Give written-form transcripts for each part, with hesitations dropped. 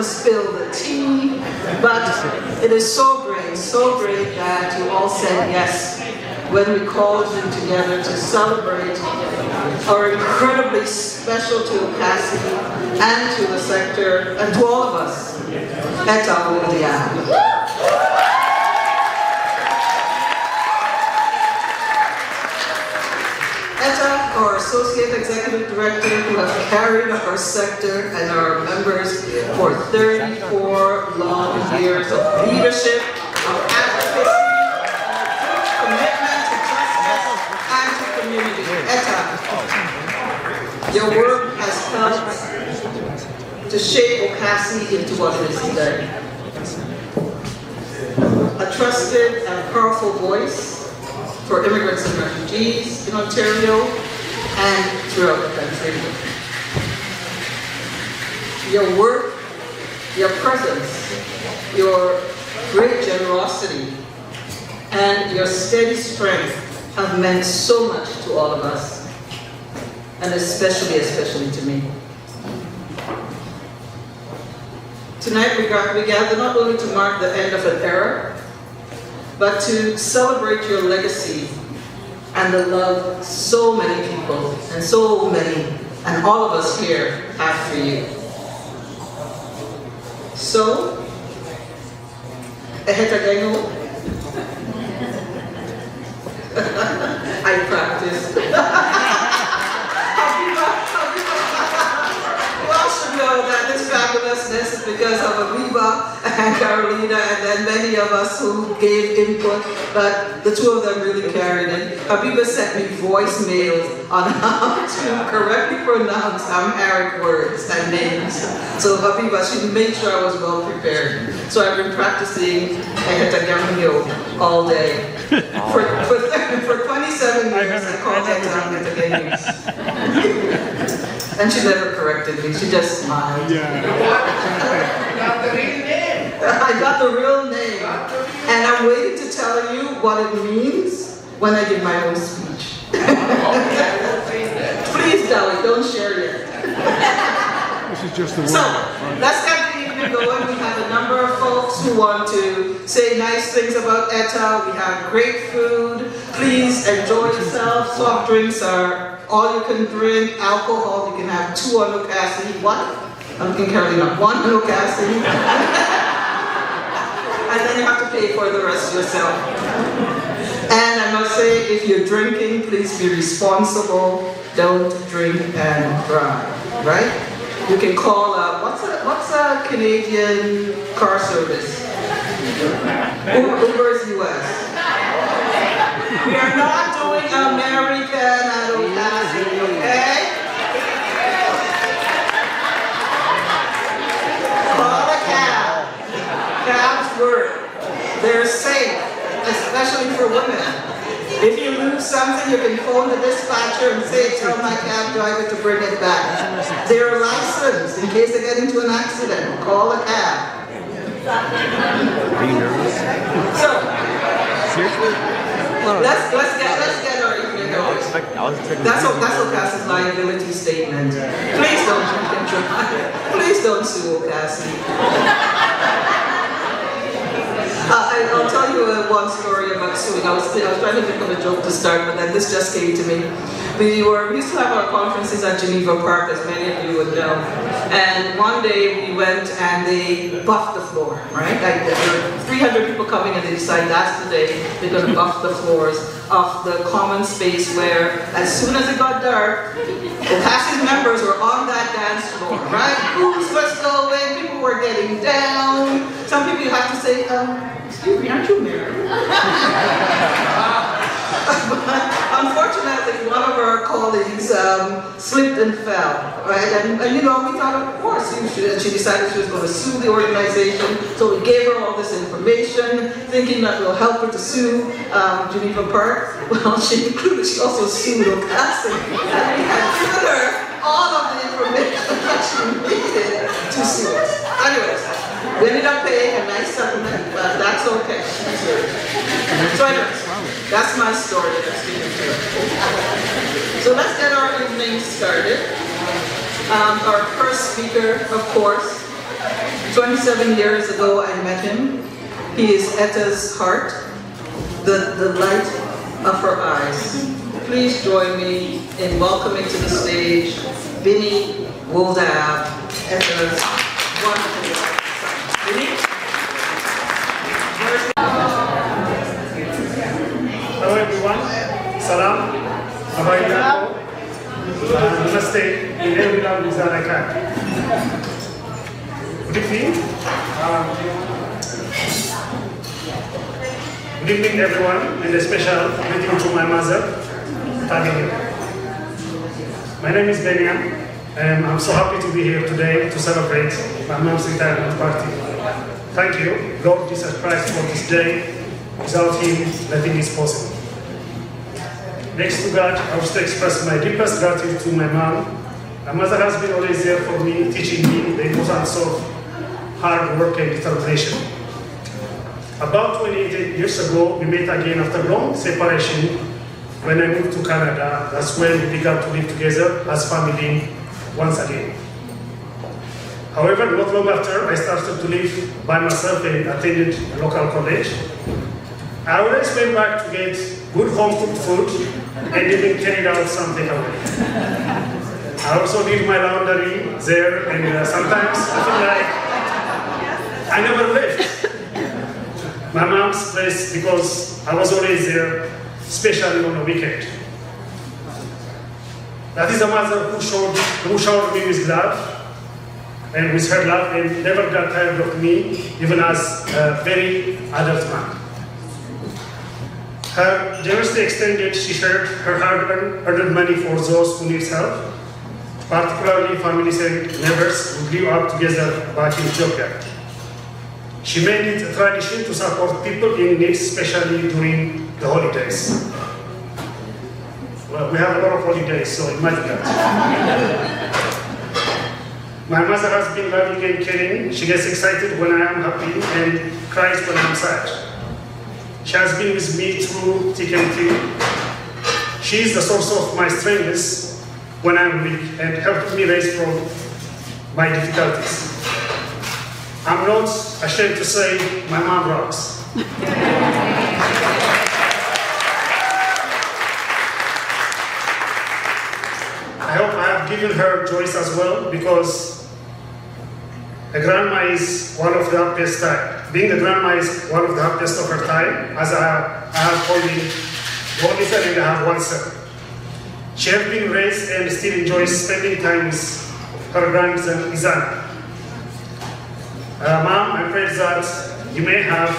to spill the tea, but it is so great that you all said yes when we called you together to celebrate our incredibly special to OCASI and to the sector and to all of us, Eta Retirement. Eta, our Associate Executive Director, who has carried our sector and our members for 34 long years of leadership, of advocacy, commitment to justice and to community. Eta, your work has helped to shape OCASI into what it is today. A trusted and powerful voice for immigrants and refugees in Ontario and throughout the country. Your work, your presence, your great generosity, and your steady strength have meant so much to all of us, and especially to me. Tonight we gather not only to mark the end of an era, but to celebrate your legacy and the love so many people and all of us here have for you. So, I practiced. Know that this fabulousness is because of Abiba and Carolina and then many of us who gave input, but the two of them really carried it. Abiba sent me voicemails on how to correctly pronounce Amharic words and names. So Abiba, she made sure I was well prepared. So I've been practicing Etagamyo all day. For 27 years I called Etagamyo. And she never corrected me, she just smiled. Yeah. You got the real name. I got the real name. And I'm waiting to tell you what it means when I give my own speech. Please, Dolly, don't share yet. This is just the word. So, let's get the evening going. We have a number of folks who want to say nice things about Eta. We have great food. Please enjoy yourself. Soft drinks are all you can drink. Alcohol, you can have 2 on OCASI. What? I'm looking Carolina. 1 on OCASI. And then you have to pay for the rest yourself. And I must say, if you're drinking, please be responsible. Don't drink and drive, right? You can call what's a Canadian car service? Uber's US. We are not doing American at OCASI, okay? Call a cab. Cabs work. They're safe, especially for women. If you lose something, you can phone the dispatcher and say, tell my cab driver to bring it back. They're licensed in case they get into an accident. Call a cab. Are you nervous? So, Seriously? let's get our evening going. That's OCASI's liability statement. Please don't drink and drive. Please don't sue OCASI. I'll tell you one story about suing. I was trying to think of a joke to start, but then this just came to me. We used to have our conferences at Geneva Park, as many of you would know. And one day we went and they buffed the floor, right? Like there were 300 people coming and they decided that's the day they're going to buff the floors of the common space where, as soon as it got dark, OCASI's members were on that dance floor, right? Boots were going, people were getting down. Some people you have to say, excuse me, aren't you married? Unfortunately, one of our colleagues slipped and fell, right? And we thought, of course, she decided she was going to sue the organization. So we gave her all this information, thinking that will help her to sue Geneva Park. Well, she also sued OCASI. And we had given her all of the information that she needed to sue us. Anyways, we ended up paying a nice settlement, but that's okay. So anyways, that's my story that I'm speaking to. So let's get our evening started. Our first speaker, of course, 27 years ago I met him. He is Eta's heart, the light of her eyes. Please join me in welcoming to the stage Vinny Woldab, Eta's wonderful son. Vinny? Hello everyone, salam, abaykum, namaste, in every language that I can. Good evening. Good evening everyone, and a special greeting to my mother, Tanya. My name is Benyan, and I'm so happy to be here today to celebrate my mom's retirement party. Thank you, Lord Jesus Christ, for this day. Without Him, nothing is possible. Next to God, I wish to express my deepest gratitude to my mom. My mother has been always there for me, teaching me the importance of hard work and determination. About 28 years ago, we met again after long separation. When I moved to Canada, that's when we began to live together as family once again. However, not long after, I started to live by myself and attended a local college. I always went back to get good home-cooked food and even carried out some takeaway. I also did my laundry there, and sometimes I feel like I never left my mom's place because I was always there, especially on the weekend. That is a mother who showered me with love and with her love and never got tired of me, even as a very adult man. Her generously extended, she shared her hard-earned money for those who need help, particularly families and neighbors who grew up together back in Ethiopia. She made it a tradition to support people in need, especially during the holidays. Well, we have a lot of holidays, so imagine that. My mother has been loving and caring. She gets excited when I am happy and cries when I'm sad. She has been with me through thick and thin. She is the source of my strength when I'm weak and helped me rise from my difficulties. I'm not ashamed to say my mom rocks. I hope I have given her joys as well, because a grandma is one of the happiest time. Being a grandma is one of the happiest of her time, as I have only one son and I have one son. She has been raised and still enjoys spending time with her grandson Izana. Mom, I pray that you may have,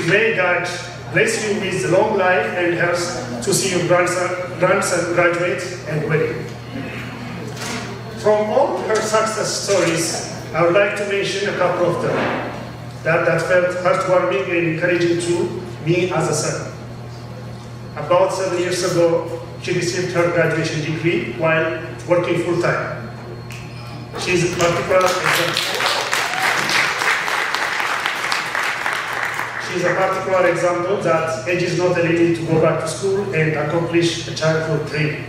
may God bless you with long life and health to see your grandson graduate and wedding. From all her success stories, I would like to mention a couple of them that felt heartwarming and encouraging to me as a son. About 7 years ago, she received her graduation degree while working full-time. She is a particular example that age is not a limit to go back to school and accomplish a childhood dream.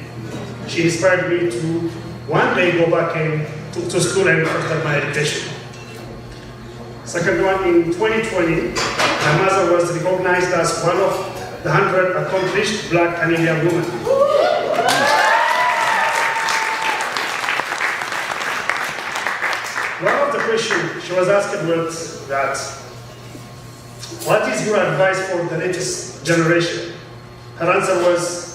She inspired me to one day go back to school and further my education. Second one, in 2020, my mother was recognized as one of the 100 accomplished Black Canadian women. One of the questions she was asked was that, what is your advice for the latest generation? Her answer was,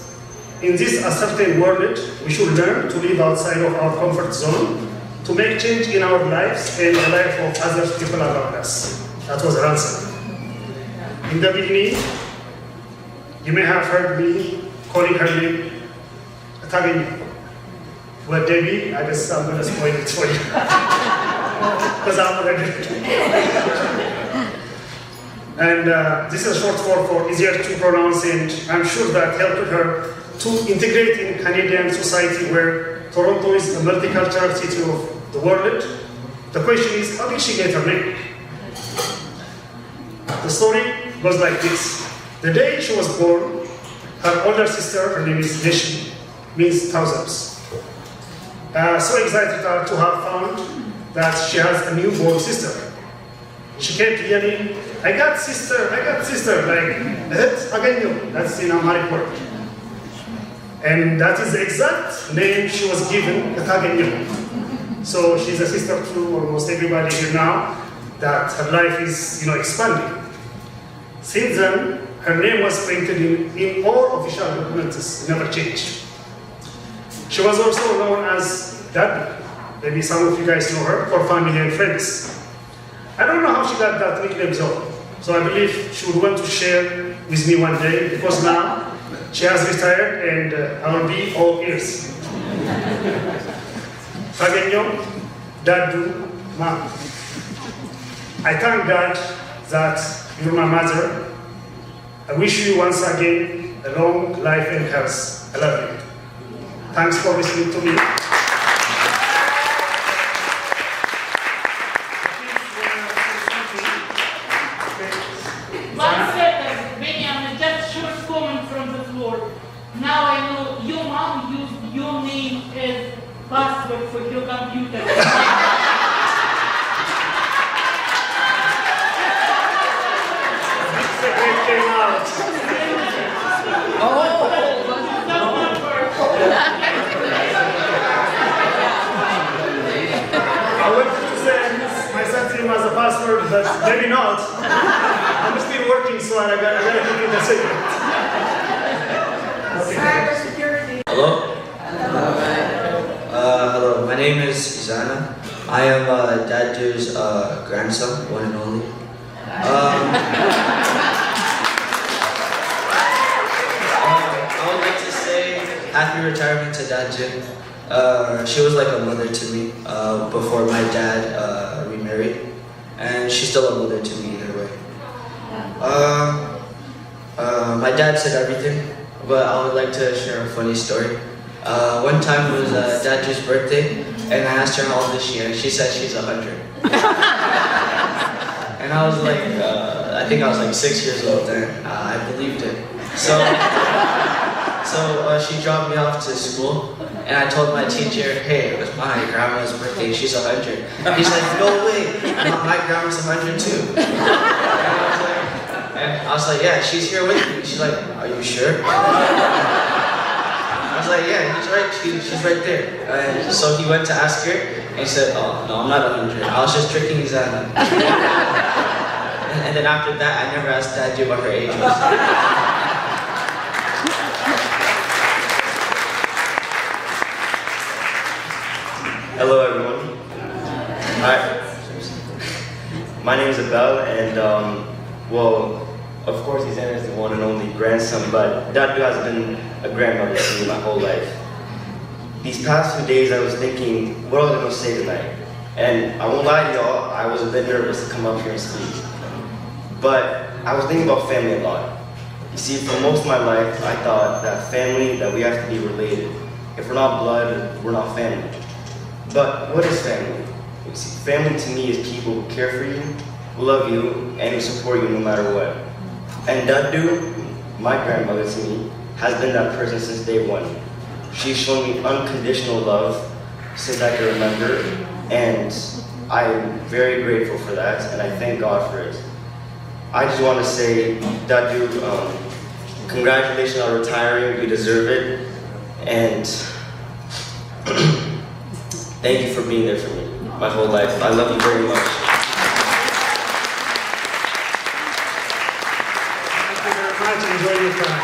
in this uncertain world, we should learn to live outside of our comfort zone, to make change in our lives and the life of other people around us. That was her answer. In the beginning, you may have heard me calling her name Tagini. Well, Debbie, I guess I'm going to spoil it for you. Because I'm already. And this is a short form for easier to pronounce, and I'm sure that helped her to integrate in Canadian society where Toronto is a multicultural city of the world. The question is, how did she get her name? The story goes like this. The day she was born, her older sister, her name is Neshi, means thousands. So excited to have found that she has a newborn sister. She kept yelling, I got sister, like, that's in Amharic word. And that is the exact name she was given, Etagenyo. So she's a sister to almost everybody here now, that her life is, expanding. Since then, her name was printed in all official documents, never changed. She was also known as Dad. Maybe some of you guys know her, for family and friends. I don't know how she got that nickname though. So I believe she would want to share with me one day, because now she has retired and I will be all ears. Fagenyo, Dadu, Ma. I thank God that you're my mother. I wish you once again a long life and health. I love you. Thanks for listening to me. One second, Benjamin, just short comment from the floor. Now I know your mom used your name as password for your computer. Came out. I wanted to say my son's name as a password, but maybe not. I'm still working, so I gotta keep it a secret. Okay. Hello? Hello, my name is Izana. I am Dadu's grandson, one and only. I would like to say happy retirement to Dadu. She was like a mother to me before my dad remarried, and she's still a mother to me either way. My dad said everything, but I would like to share a funny story. One time it was Dadu's birthday, and I asked her how old is she, and she said she's 100. And I was like, I think I was like 6 years old then. I believed it. So she dropped me off to school, and I told my teacher, hey, it was my grandma's birthday, she's 100. He's like, no way, my grandma's 100 too. And I was like, yeah, she's here with me. She's like, are you sure? I was like, yeah, he's right, she's right there. And so he went to ask her, and he said, oh, no, I'm not 100. I was just tricking Izana. And then after that, I never asked Dadu what her age was. Hello everyone. Hi. My name is Abel, and well, of course Izana is the one and only grandson, but Dadu has been a grandmother to me my whole life. These past few days I was thinking, what was I going to say tonight? And I won't lie to y'all, I was a bit nervous to come up here and speak. But I was thinking about family a lot. You see, for most of my life, I thought that family, that we have to be related. If we're not blood, we're not family. But what is family? You see, family to me is people who care for you, who love you, and who support you no matter what. And Dadu, my grandmother to me, has been that person since day one. She's shown me unconditional love since I can remember, and I'm very grateful for that, and I thank God for it. I just want to say, Dadu, congratulations on retiring, you deserve it, and thank you for being there for me my whole life. I love you very much. Thank you very much. Enjoy your time.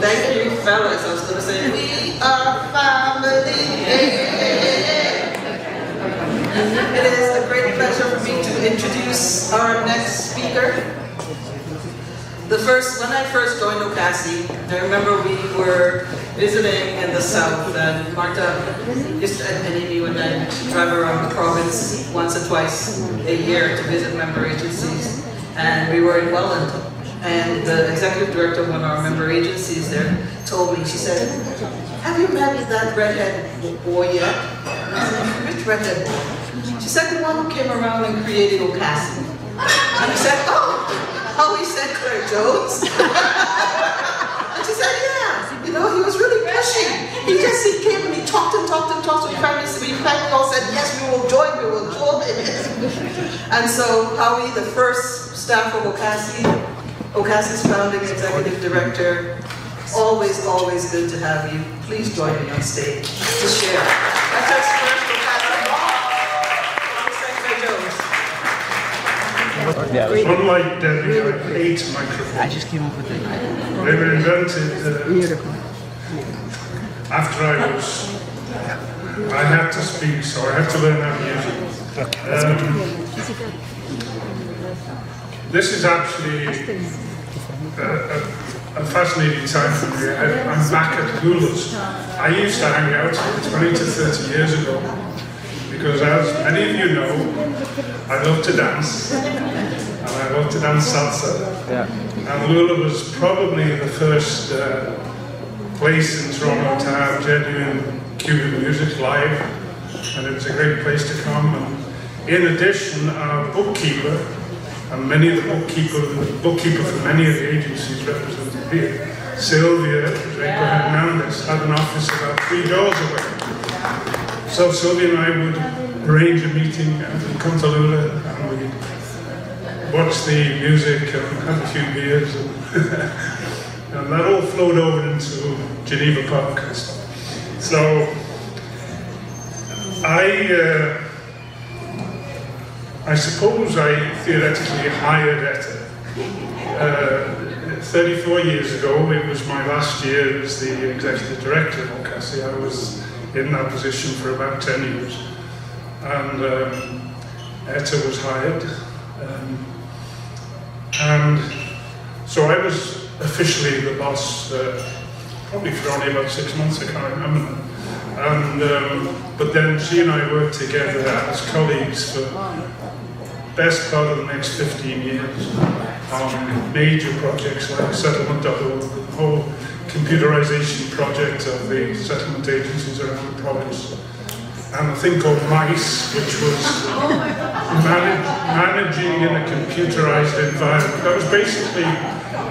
Thank you, fellas. I was going to say, we are family. It is a great pleasure for me to introduce our next speaker. When I first joined OCASI, I remember we were visiting in the south, and Marta used to accompany me when I drive around the province once or twice a year to visit member agencies, and we were in Welland. And the executive director of one of our member agencies there told me, she said, have you met that redhead boy yet? And I said, which redhead boy? She said, the one who came around and created OCASI. And he said, oh, Howie said Claire Jones. And she said, yeah, you know, he was really pushy. He came and he talked and talked and talked. So we finally all said, yes, we will join it. And so Howie, the first staff of OCASI's founding executive director, always good to have you. Please join me on stage to share. That's our first Secretary Jones. Unlike Debbie, I hate microphones. I just came up with it. They were invented Beautiful. after I had to speak, so I had to learn how to use it. This is actually a fascinating time for me. I'm back at Lula's. I used to hang out 20 to 30 years ago because, as many of you know, I love to dance, and I love to dance salsa. Yeah. And Lula was probably the first place in Toronto to have genuine Cuban music live, and it was a great place to come. And in addition, our bookkeeper, and many of the bookkeeper for many of the agencies represented here, Sylvia Hernandez, had an office about 3 doors away. So Sylvia and I would arrange a meeting and we'd come to Lula and we'd watch the music and have a few beers. And that all flowed over into Geneva Park and stuff. So I suppose I theoretically hired Eta. 34 years ago, it was my last year as the executive director of OCASI. I was in that position for about 10 years. And Eta was hired. And so I was officially the boss, probably for only about 6 months, I can't remember. And, but then she and I worked together as colleagues for best part of the next 15 years on major projects like Settlement.org, the whole computerization project of the settlement agencies around the province, and a thing called MICE, which was managing in a computerized environment. That was basically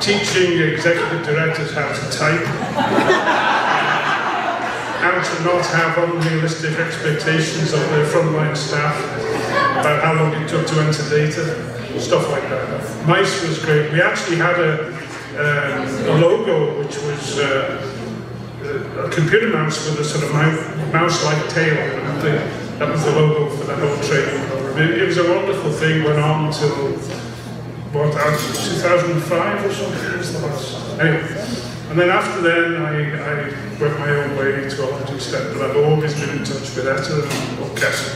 teaching executive directors how to type, how to not have unrealistic expectations of their frontline staff about how long it took to enter data, stuff like that. MICE was great. We actually had a logo which was a computer mouse with a sort of mouse-like tail. And that was the logo for that whole training program. It was a wonderful thing, went on until, 2005 or something? Anyway. And then after then, I went my own way to a large extent, but I've always been in touch with Eta and OCASI.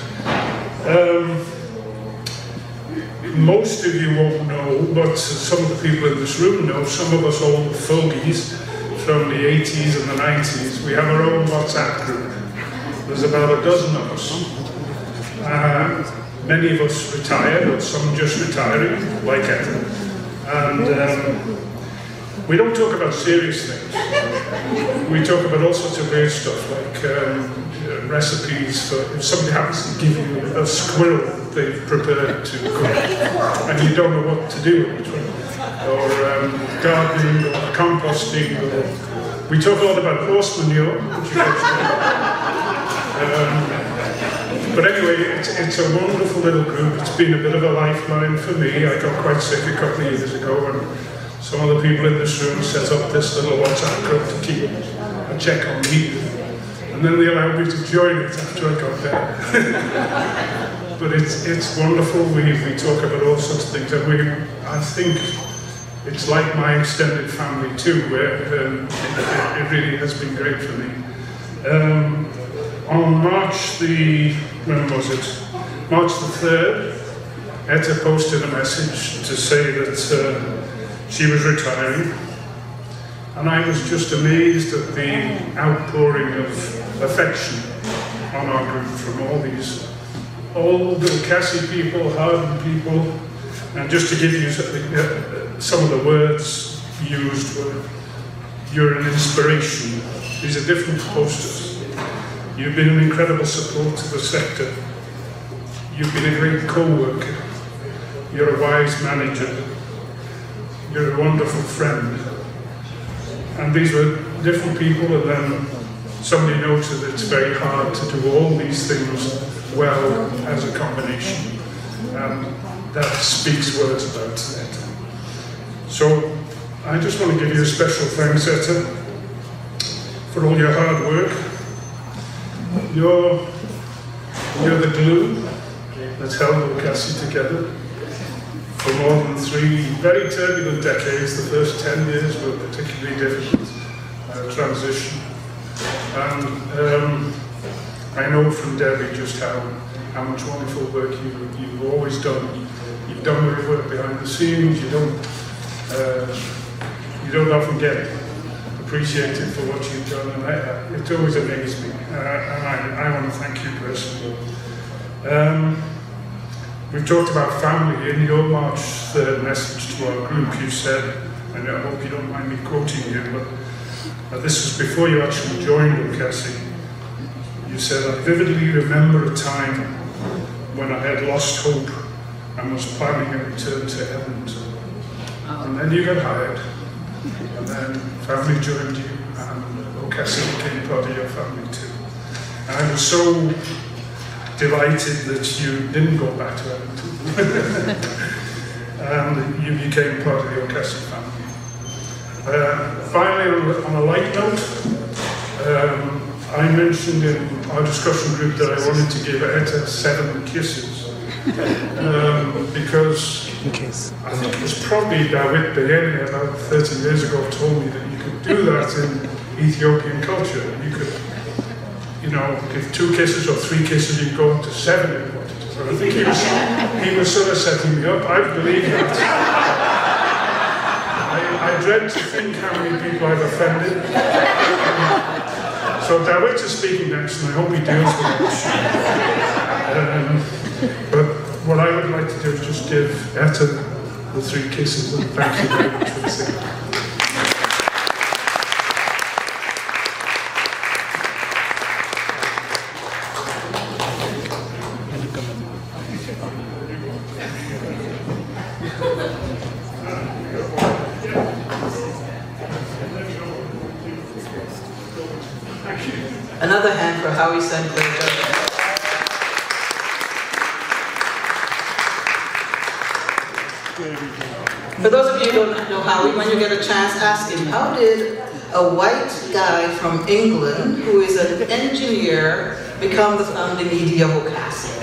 Most of you won't know, but some of the people in this room know, some of us old fogies from the 80s and the 90s, we have our own WhatsApp group. There's about a dozen of us. Many of us retired, or some just retiring, like Eta. And we don't talk about serious things. We talk about all sorts of weird stuff, like recipes for if somebody happens to give you a squirrel they've prepared to cook, and you don't know what to do with it, or gardening, or composting, or we talk a lot about horse manure, which you guys know. But anyway, it's a wonderful little group. It's been a bit of a lifeline for me. I got quite sick a couple of years ago, and some of the people in this room set up this little WhatsApp group to keep a check on me. And then they allowed me to join it after I got there. But it's wonderful. We talk about all sorts of things. And I think it's like my extended family too, where it really has been great for me. On March the 3rd, Eta posted a message to say that she was retiring, and I was just amazed at the outpouring of affection on our group from all these old OCASI people, hardened people, and just to give you some of the words used were, "You're an inspiration." These are different posters. "You've been an incredible support to the sector. You've been a great co-worker. You're a wise manager. you're a wonderful friend. And these were different people, and then somebody noted that it's very hard to do all these things well as a combination. That speaks words about Eta. So I just want to give you a special thanks, Eta, for all your hard work. You're the glue that's held OCASI together for more than 3 very turbulent decades. The first 10 years were particularly difficult, transition. And I know from Debbie just how much wonderful work you've always done. You've done the work behind the scenes. You don't often get appreciated for what you've done, and it always amazed me. And I want to thank you personally. We've talked about family. In your March 3rd message to our group, you said, and I hope you don't mind me quoting you, but this was before you actually joined OCASI. You said, I vividly remember a time when I had lost hope and was planning a return to Edmonton. And then you got hired, and then family joined you, and OCASI became part of your family too. And I was so delighted that you didn't go back to Edmonton. And you became part of the OCASI family. Finally, on a light note, I mentioned in our discussion group that I wanted to give Eta 7 kisses. Because I think it was probably David Bayeni about 30 years ago told me that you could do that in Ethiopian culture. You could, give 2 kisses or 3 kisses, you'd go up to 7 if you wanted to. So I think he was sort of setting me up. I believe that. I dread to think how many people I've offended. So David is speaking next, and I hope he deals with it. But what I would like to do is just give Eta the 3 kisses, and thank you very much for listening. Another hand for Howie Sinclair. For those of you who don't know Howie, when you get a chance, ask him, how did a white guy from England, who is an engineer, become the founding ED of OCASI?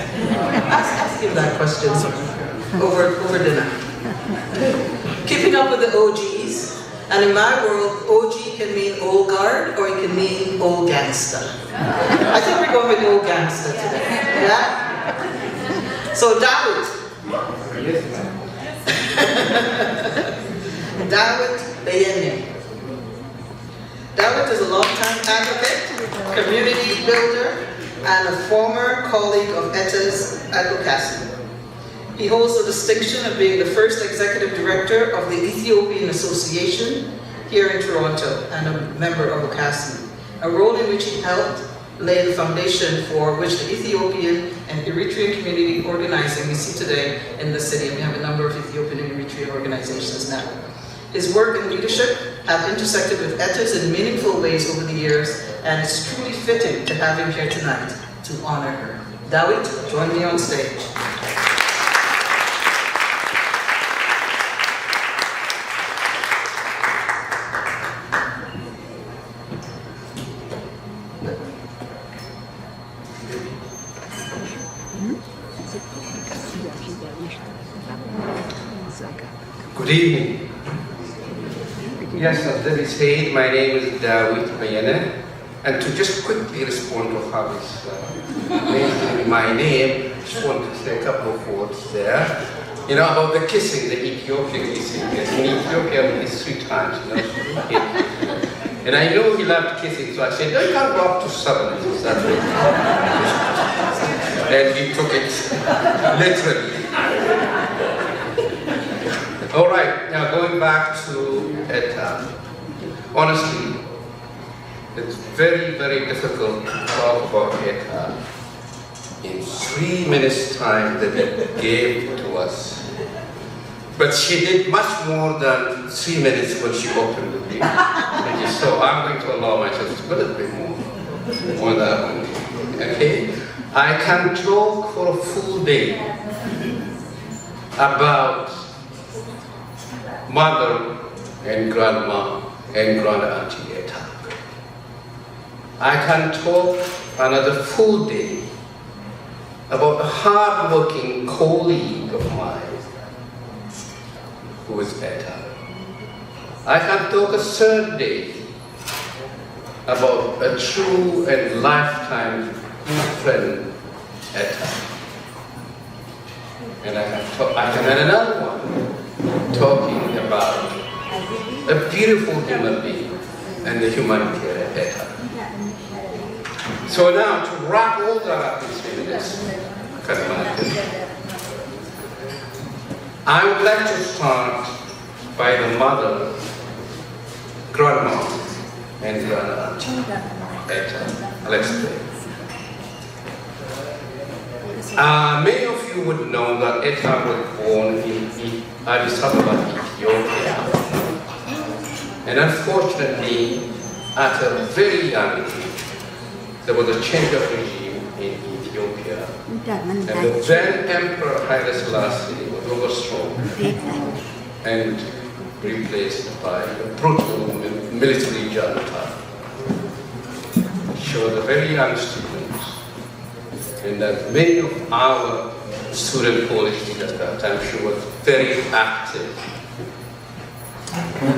Ask him that question over dinner. Keeping up with the OGs, and in my world, OG can mean old guard or it can mean old gangster. I think we're going with old gangster today. Yeah? So David. David Bayeni. David is a long-time advocate, community builder, and a former colleague of Eta's at OCASI. He holds the distinction of being the first executive director of the Ethiopian Association here in Toronto and a member of OCASI, a role in which he helped lay the foundation for which the Ethiopian and Eritrean community organizing we see today in the city. We have a number of Ethiopian and Eritrean organizations now. His work and leadership have intersected with Eta's in meaningful ways over the years, and it's truly fitting to have him here tonight to honor her. David, join me on stage. Good evening. Yes, as Debbie said, my name is David Bayeni, and to just quickly respond to Javi's mentioning my name, I just want to say a couple of words there. About the kissing, the Ethiopian kissing. Yes, in Ethiopia, we kiss 3 times. And I know he loved kissing, so I said, no, you can't go up to 7. And he took it literally. All right, now going back to Eta. Honestly, it's very, very difficult to talk about Eta in 3 minutes' time that he gave to us. But she did much more than 3 minutes when she opened the deal. So I'm going to allow myself to go a little bit more on that one. Okay? I can talk for a full day about mother and grandma and grand-auntie Eta. I can talk another full day about a hard-working colleague of mine who is Eta. I can talk a third day about a true and lifetime friend, Eta. And I can add another one, talking about a beautiful human being and the humanitarian Eta. So now, to wrap all that up in 3 minutes, I would like to start by the mother, grandma, and grand-auntie Eta. Let's pray. Many of you would know that Eta was born in Addis Ababa, Ethiopia. And unfortunately, at a very young age, there was a change of regime in Ethiopia. And the then Emperor Haile Selassie was overthrown and replaced by a brutal military junta. She was a very young student. And as many of our student Polish leaders at that time, she was very active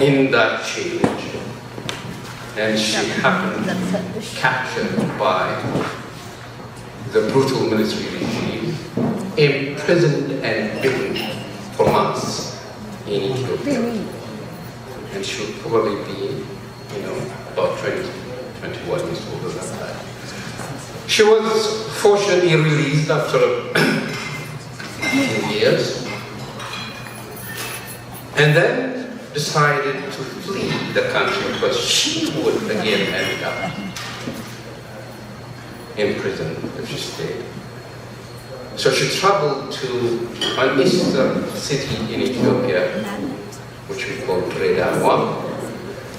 in that change. And she happened captured by the brutal military regime, imprisoned and beaten for months in Ethiopia. And she would probably be, about 20, 21 years old at that time. She was fortunately released after a few years, and then decided to flee the country because she would again end up in prison if she stayed. So she traveled to an eastern city in Ethiopia, which we call Redawa,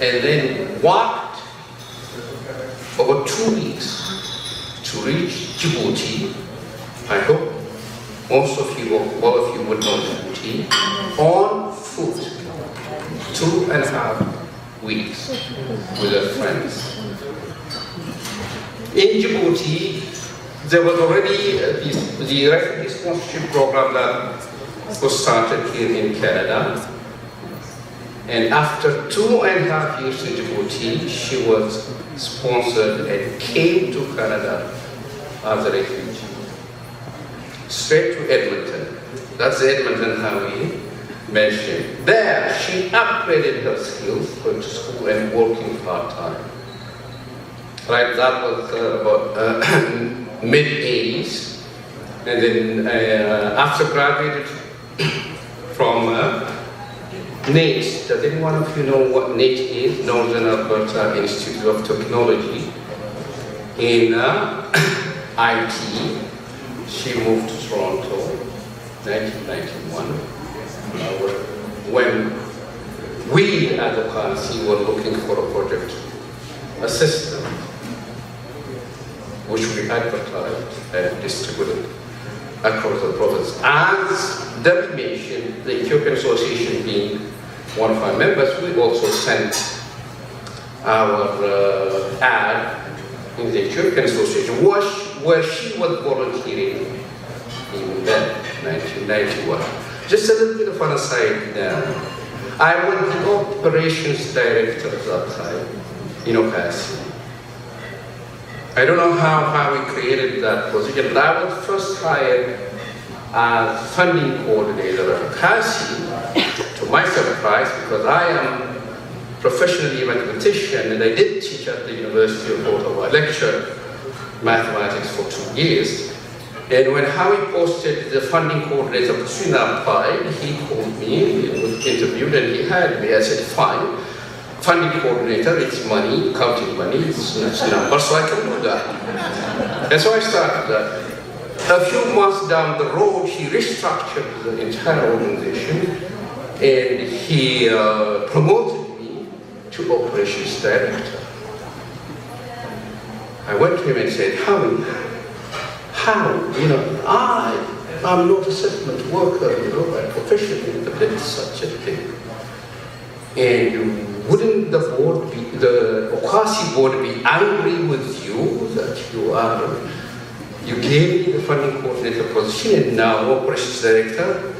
and then walked over 2 weeks to reach Djibouti. I hope most of you, or all of you would know Djibouti, on foot, 2.5 weeks with her friends. In Djibouti, there was already the refugee sponsorship program that was started here in Canada. And after 2.5 years in Djibouti, she was sponsored and came to Canada as a refugee. Straight to Edmonton. That's the Edmonton how we mentioned. There, she upgraded her skills, going to school and working part-time. Right, that was about mid-80s. And then after graduated from NATE, does any one of you know what NATE is? Northern Alberta Institute of Technology. In IT, she moved to Toronto, 1991, when we at OCASI were looking for a project assistant, which we advertised and distributed across the province. As David mentioned, the Ethiopian Association being one of our members, we also sent our ad in the Ethiopian Association, where she was volunteering in that 1991. Just a little bit of an aside there. I was the operations director at that time in OCASI. I don't know how we created that position, but I was first hired as funding coordinator at OCASI, to my surprise, because I am professionally a mathematician and I did teach at the University of Ottawa. I lectured mathematics for 2 years. And when Howie posted the funding coordinator of Srina applied, he called me, he was interviewed, and he hired me. I said, fine. Funding coordinator, it's money, counting money, it's numbers, so I can do that. And so I started that. A few months down the road, he restructured the entire organization and he promoted me to operations director. I went to him and said, how? I'm not a settlement worker, by profession, but did such a thing. And wouldn't the OCASI board be angry with you that you gave me the funding coordinator position and now operations director?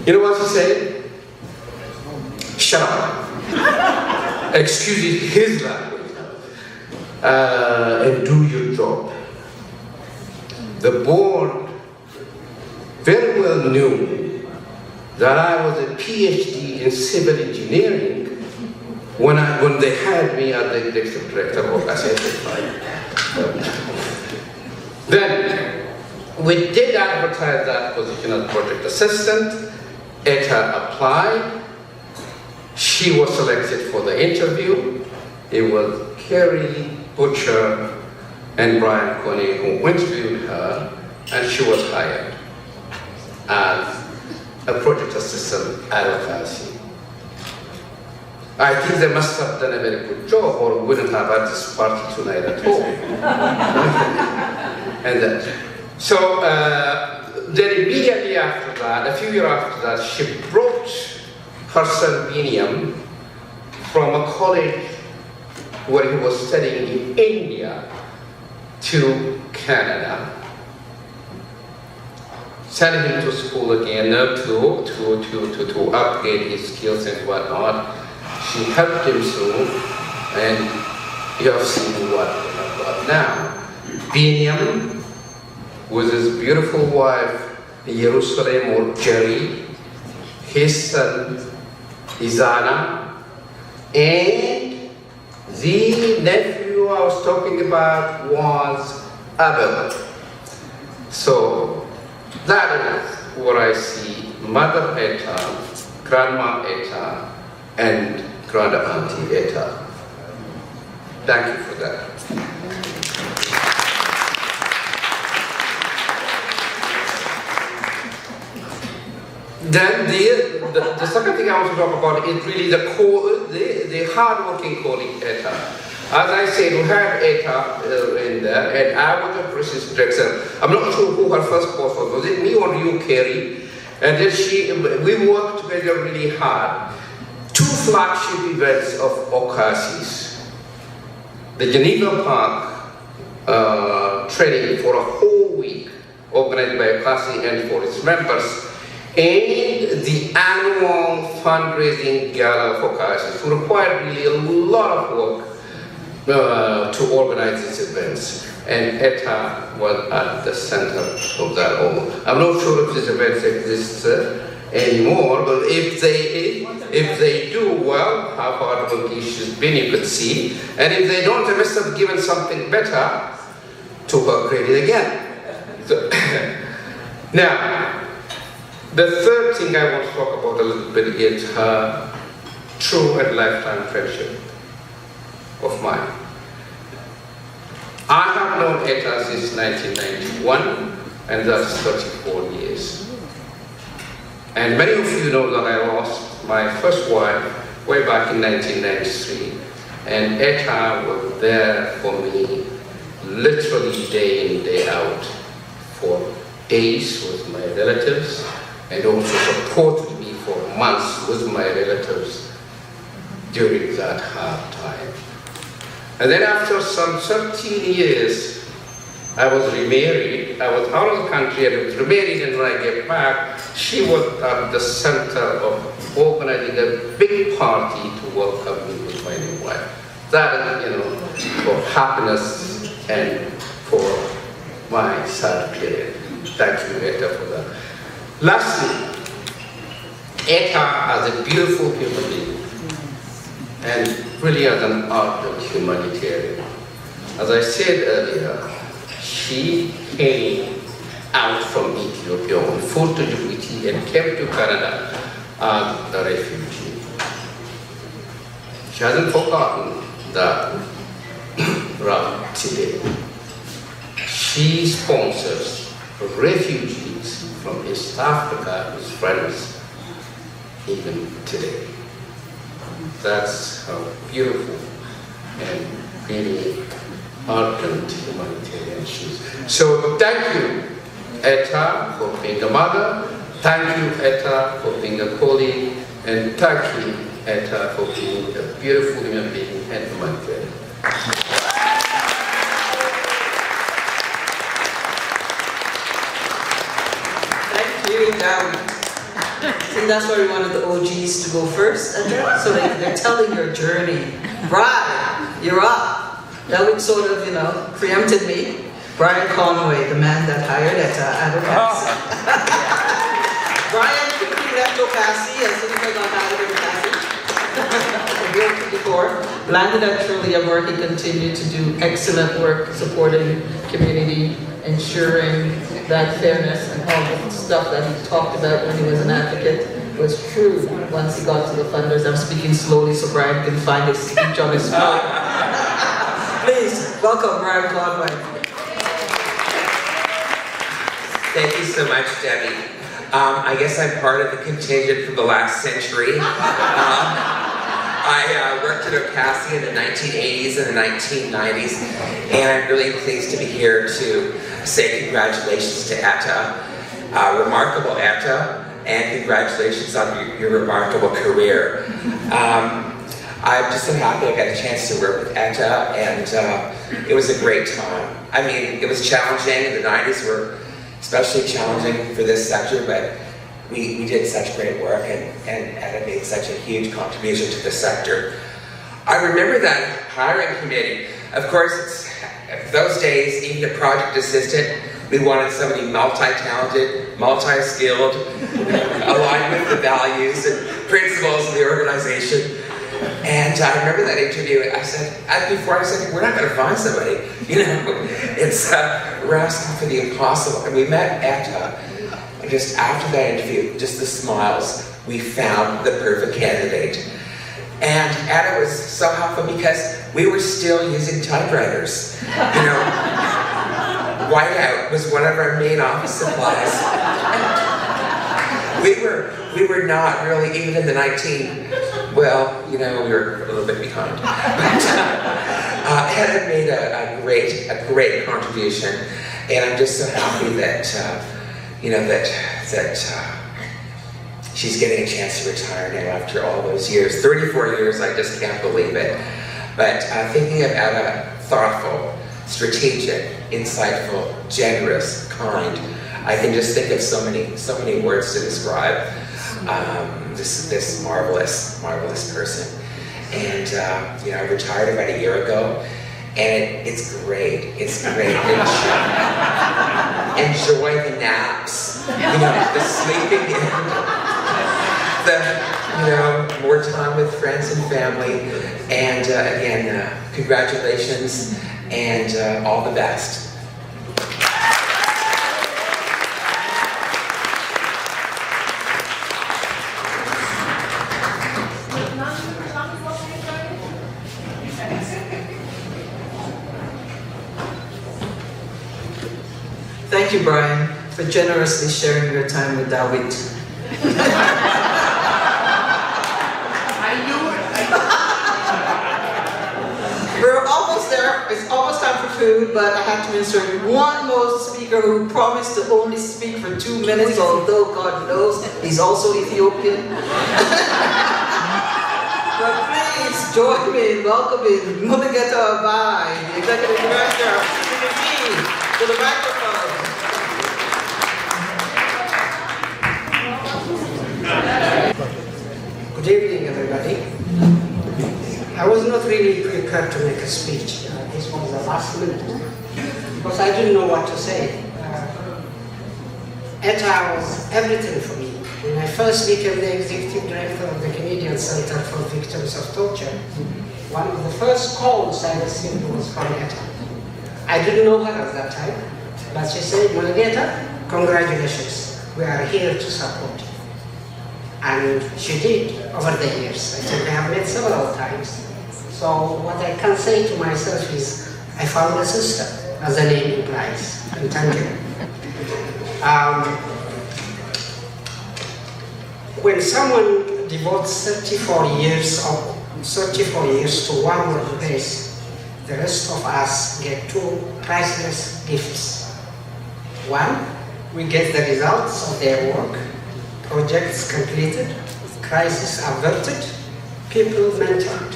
You know what he said? Shut up. Excuse his language. And do your job. The board very well knew that I was a PhD in civil engineering when they had me as the executive director of OCASI April. Then we did advertise that position as project assistant. Eta applied. She was selected for the interview. It was Kerry Butcher and Brian Coney who interviewed her, and she was hired as a project assistant at OCASI. I think they must have done a very good job, or we wouldn't have had this party tonight at all. And then immediately after that, a few years after that, she brought her son Biniam from a college where he was studying in India to Canada. Sent him to school again to upgrade his skills and whatnot. She helped him soon, and you have seen what we have got now. Biniam, with his beautiful wife, Jerusalem or Jerry, his son, Izana, and the nephew I was talking about was Abel. So that is what I see: Mother Eta, Grandma Eta, and Grand Auntie Eta. Thank you for that. Then the second thing I want to talk about is really the hard-working colleague Eta. As I said, we had Eta in there, and I was a operations director. I'm not sure who her first boss was. Was it me or you, Kerry? And then we worked together really hard. Two flagship events of OCASI's. The Geneva Park training for a whole week, organized by OCASI and for its members, and the annual fundraising gala for OCASI, who required really a lot of work to organize these events. And Eta was at the center of that all. I'm not sure if these events exist anymore, but if they do, well, how hardworking she's been, you could see. And if they don't, they must have given something better to her credit again. So, now, the third thing I want to talk about a little bit is her true and lifetime friendship of mine. I have known Eta since 1991, and that's 34 years. And many of you know that I lost my first wife way back in 1993, and Eta was there for me literally day in, day out, for days with my relatives, and also supported me for months with my relatives during that hard time. And then after some 13 years, I was remarried. I was out of the country, I was remarried, and when I get back, she was at the center of organizing a big party to welcome me with my new wife. That is, for happiness and for my sad period. Thank you, Eta, for that. Lastly, Eta as a beautiful human being, and really as an ardent humanitarian. As I said earlier, she came out from Ethiopia on foot to Djibouti and came to Canada as a refugee. She hasn't forgotten that route today. She sponsors refugees from East Africa as friends even today. That's how beautiful and really ardent humanitarian she is. So thank you, Eta, for being a mother. Thank you, Eta, for being a colleague. And thank you, Eta, for being a beautiful human being and humanitarian. Thank you, David. I think that's why we wanted the OGs to go first, so they're telling your journey. Brian, you're up. That would sort of, preempted me. Brian Conway, the man that hired Eta at OCASI. Brian quickly left OCASI as soon as I got hired at OCASI. Before, landed at Trillium where he continued to do excellent work supporting community, ensuring that fairness and all the stuff that he talked about when he was an advocate was true once he got to the funders. I'm speaking slowly so Brian can find his speech on his phone. Please, welcome Brian Conway. Thank you so much, Debbie. I guess I'm part of the contingent from the last century. I worked at OCASI in the 1980s and the 1990s, and I'm really pleased to be here to say congratulations to Eta, remarkable Eta, and congratulations on your remarkable career. I'm just so happy I got a chance to work with Eta, and it was a great time. I mean, it was challenging. The 90s were especially challenging for this sector, but we did such great work, and Eta made such a huge contribution to the sector. I remember that hiring committee. Of course, those days, even a project assistant, we wanted somebody multi-talented, multi-skilled, aligned with the values and principles of the organization. And I remember that interview, before I said, we're not going to find somebody, we're asking for the impossible. And we met Eta, and just after that interview, just the smiles, we found the perfect candidate. And Eta was so helpful because we were still using typewriters. Whiteout was one of our main office supplies. We were not really, even in the we were a little bit behind. But Eta made a great contribution, and I'm just so happy that she's getting a chance to retire now after all those years. 34 years, I just can't believe it. But thinking of Eta, thoughtful, strategic, insightful, generous, kind. I can just think of so many words to describe this marvelous person. And I retired about a year ago, and it's great. It's great. Enjoy the naps, the sleeping in, more time with friends and family. And again, congratulations and all the best. Thank you, Brian, for generously sharing your time with David. I knew it. We're almost there. It's almost time for food, but I have to insert one more speaker who promised to only speak for 2 minutes, although God knows he's also Ethiopian. But please join me in welcoming Mulugeta Abai, the Executive Director of CBC, to the microphone. Good evening, everybody. I was not really prepared to make a speech. This was the last minute because I didn't know what to say. Eta was everything for me. When I first became the executive director of the Canadian Center for Victims of Torture, one of the first calls I received was from Eta. I didn't know her at that time, but she said, "Mulugeta, congratulations. We are here to support you." And she did over the years. I think I have met several times. So what I can say to myself is, I found a sister, as the name implies. And thank you. When someone devotes 34 years to one workplace, the rest of us get two priceless gifts. One, we get the results of their work, projects completed, crises averted, people mentored.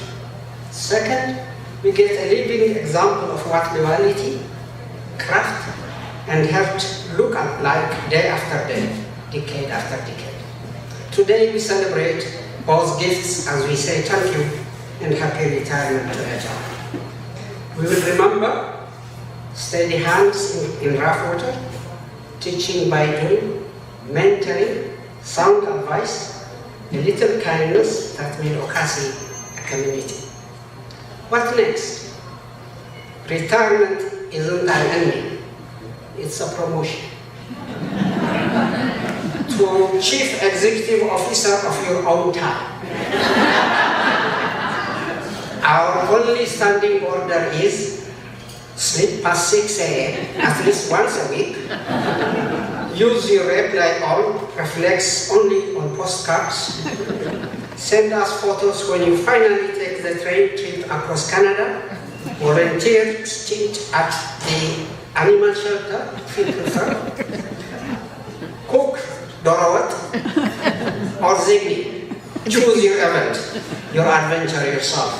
Second, we get a living example of what loyalty, craft, and helped look like day after day, decade after decade. Today we celebrate both gifts as we say thank you and happy retirement to Eta. We will remember steady hands in rough water, teaching by doing, mentoring, sound advice, a little kindness that made OCASI a community. What next? Retirement isn't an ending, it's a promotion. To Chief Executive Officer of your own time. Our only standing order is sleep past 6 a.m. at least once a week. Use your reply all, reflex only on postcards. Send us photos when you finally take the train trip across Canada. Volunteer stint at the animal shelter if you prefer. Cook Dorowat or Ziggy. Choose your event, your adventure yourself.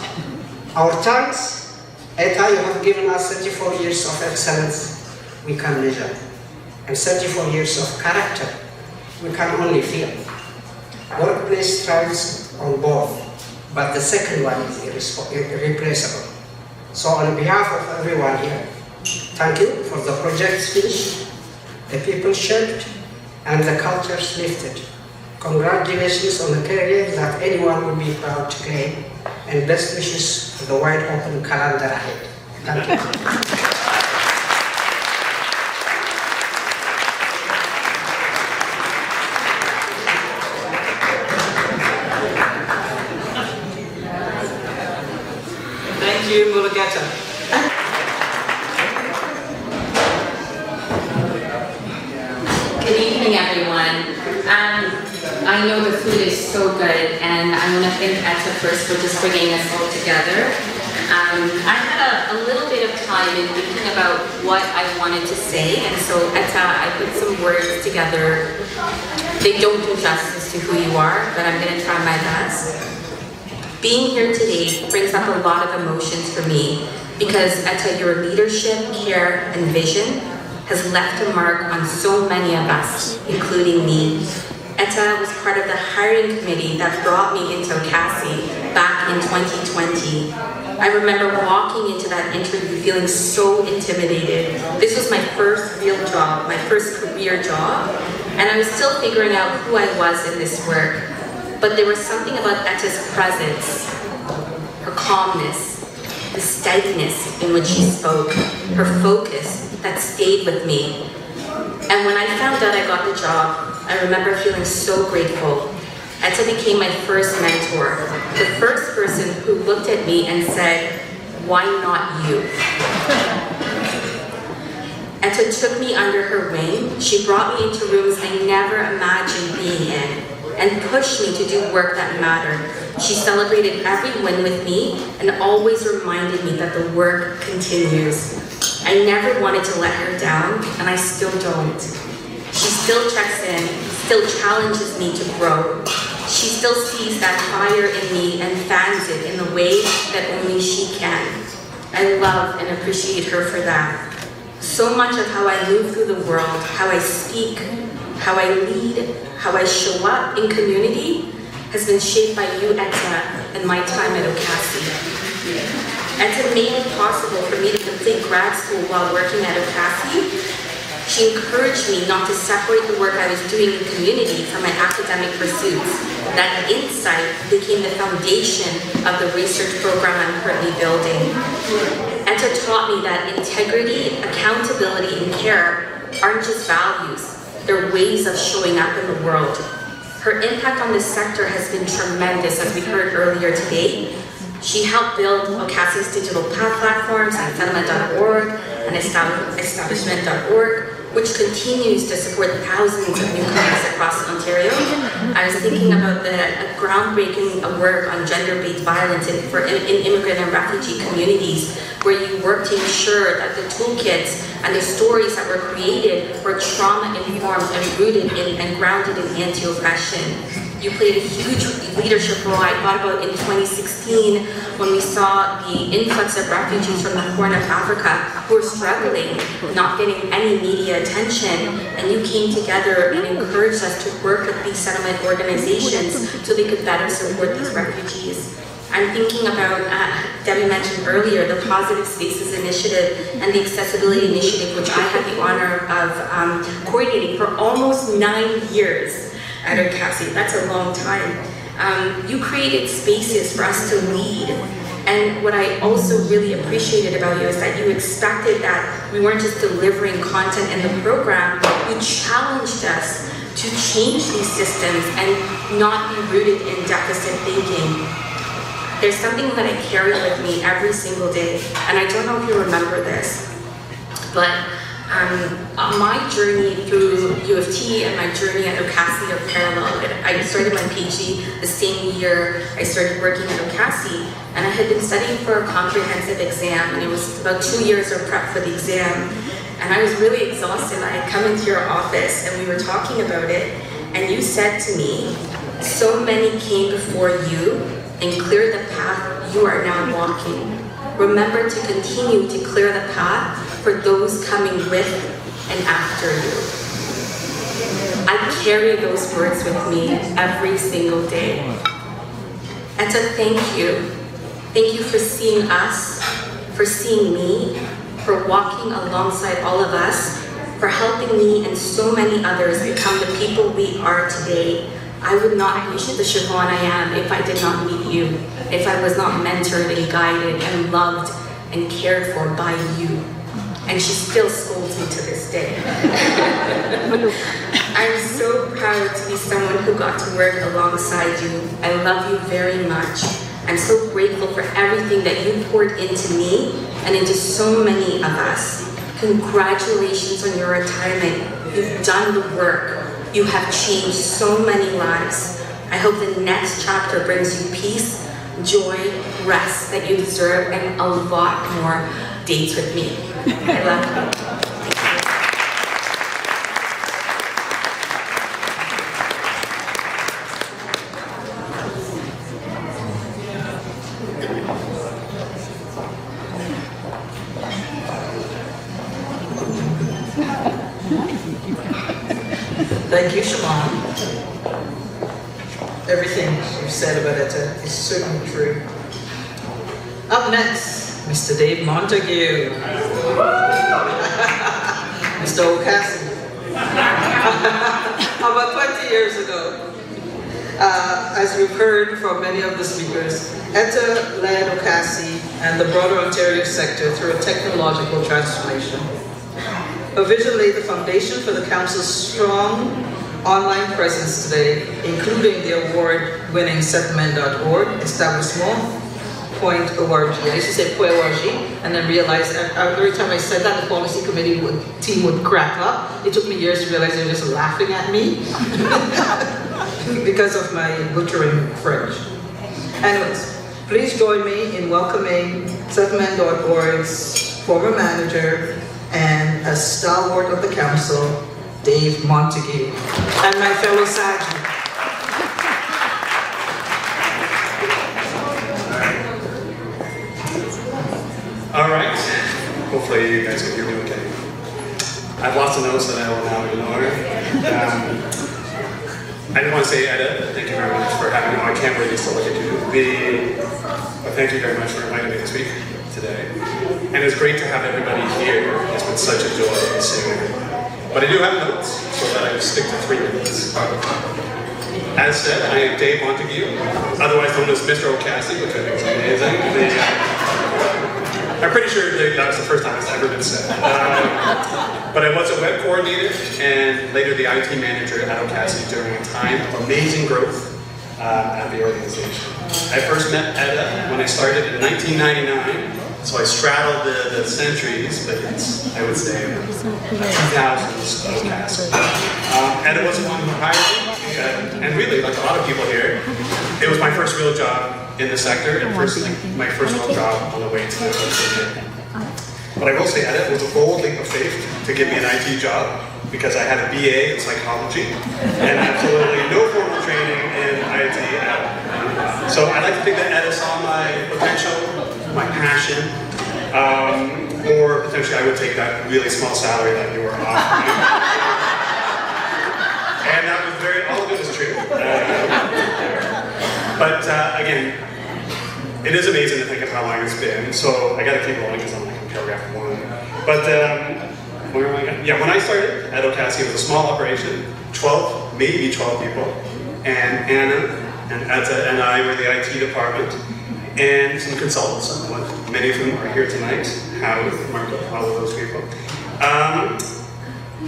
Our thanks, Eta, you have given us 34 years of excellence we can measure, and 34 years of character we can only feel. Workplace thrives on both, but the second one is irreplaceable. So on behalf of everyone here, thank you for the projects finished, the people shaped, and the cultures lifted. Congratulations on a career that anyone would be proud to claim, and best wishes for the wide open calendar ahead. Thank you. Thank you, Mulugeta. Good evening, everyone. I know the food is so good, and I want to thank Eta first for just bringing us all together. I had a little bit of time in thinking about what I wanted to say, and so Eta, I put some words together. They don't do justice to who you are, but I'm going to try my best. Being here today brings up a lot of emotions for me, because Eta, your leadership, care, and vision has left a mark on so many of us, including me. Eta was part of the hiring committee that brought me into OCASI back in 2020. I remember walking into that interview feeling so intimidated. This was my first real job, my first career job, and I was still figuring out who I was in this work. But there was something about Eta's presence, her calmness, the steadiness in which she spoke, her focus that stayed with me. And when I found out I got the job, I remember feeling so grateful. Eta became my first mentor, the first person who looked at me and said, "Why not you?" Eta took me under her wing. She brought me into rooms I never imagined being in, and pushed me to do work that mattered. She celebrated every win with me and always reminded me that the work continues. I never wanted to let her down, and I still don't. She still checks in, still challenges me to grow. She still sees that fire in me and fans it in the way that only she can. I love and appreciate her for that. So much of how I move through the world, how I speak, how I lead, how I show up in community has been shaped by you, Eta, and my time at OCASI. Eta made it possible for me to complete grad school while working at OCASI. She encouraged me not to separate the work I was doing in community from my academic pursuits. That insight became the foundation of the research program I'm currently building. Eta taught me that integrity, accountability, and care aren't just values, they're ways of showing up in the world. Her impact on this sector has been tremendous, as we heard earlier today. She helped build OCASI's digital platforms like settlement.org and establishment.org, which continues to support thousands of newcomers across Ontario. I was thinking about the groundbreaking work on gender-based violence in immigrant and refugee communities, where you work to ensure that the toolkits and the stories that were created were trauma-informed and rooted in and grounded in anti-oppression. You played a huge leadership role. I thought about in 2016 when we saw the influx of refugees from the Horn of Africa who were struggling, not getting any media attention, and you came together and encouraged us to work with these settlement organizations so they could better support these refugees. I'm thinking about, Debbie mentioned earlier, the Positive Spaces Initiative and the Accessibility Initiative, which I had the honor of coordinating for almost 9 years at OCASI. That's a long time. You created spaces for us to lead. And what I also really appreciated about you is that you expected that we weren't just delivering content in the program, you challenged us to change these systems and not be rooted in deficit thinking. There's something that I carry with me every single day, and I don't know if you remember this, but my journey through U of T and my journey at OCASI are parallel. I started my PhD the same year I started working at OCASI, and I had been studying for a comprehensive exam, and it was about 2 years of prep for the exam, and I was really exhausted. I had come into your office, and we were talking about it, and you said to me, so many came before you and cleared the path you are now walking. Remember to continue to clear the path for those coming with and after you. I carry those words with me every single day. And to thank you. Thank you for seeing us, for seeing me, for walking alongside all of us, for helping me and so many others become the people we are today. I would not be the Siobhan I am if I did not meet you, if I was not mentored and guided and loved and cared for by you. And she still scolds me to this day. I'm so proud to be someone who got to work alongside you. I love you very much. I'm so grateful for everything that you poured into me and into so many of us. Congratulations on your retirement. You've done the work. You have changed so many lives. I hope the next chapter brings you peace, joy, rest that you deserve, and a lot more dates with me. I love you. Thank you, Siobhan. Everything you said about Eta is certainly true. Up next, Mr. Dave Montague. Mr. OCASI. About 20 years ago, as we've heard from many of the speakers, Eta led OCASI and the broader Ontario sector through a technological transformation. A vision laid the foundation for the Council's strong online presence today, including the award-winning settlement.org, establishment.org. I used to say .org, and then realized every time I said that, the policy committee team would crack up. It took me years to realize they were just laughing at me because of my butchering French. Anyways, please join me in welcoming settlement.org's former manager and a stalwart of the council, Dave Montague, and my fellow Saji. All right. Hopefully you guys can hear me okay. I have lots of notes that I will now ignore. I just want to say, Eta, thank you very much for having me. I can't wait to look at you. Thank you very much for inviting me to speak today. And it's great to have everybody here. It's been such a joy seeing everyone. But I do have notes, so that I stick to 3 minutes. As said, I am Dave Montague, otherwise known as Mr. OCASI, which I think is amazing. I'm pretty sure that was the first time it's ever been said. But I was a web coordinator and later the IT manager at OCASI during a time of amazing growth at the organization. I first met Eta when I started in 1999 So I straddled the centuries, but it's, I would say, 2000s of OCASI. And it was one who hired me, and really, like a lot of people here, it was my first real job in the sector, and my first real job on the way to the But I will say, Eta, it was a bold leap of faith to give me an IT job, because I had a BA in psychology, and absolutely no formal training in IT at all. So I like to think that Eta saw my potential, my passion, or potentially I would take that really small salary that you were offering. And that was all of it was true. But again, it is amazing to think of how long it's been, so I gotta keep rolling because I'm like in paragraph 1. But where am I going? Yeah, when I started at OCASI, it was a small operation, 12, maybe 12 people, and Anna and Eta and I were the IT department, and some consultants, many of whom are here tonight, Howard, Marco, all of those people.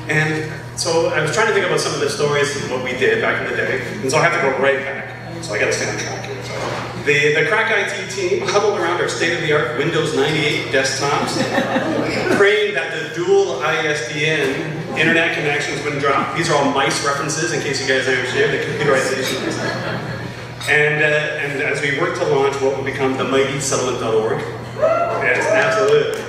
And so I was trying to think about some of the stories and what we did back in the day, and so I have to go right back. So I got to stay on track here. So the crack IT team huddled around our state-of-the-art Windows 98 desktops, praying that the dual ISDN internet connections wouldn't drop. These are all mice references, in case you guys understand the computerization. And as we worked to launch what would become the mighty settlement.org, yes, absolutely.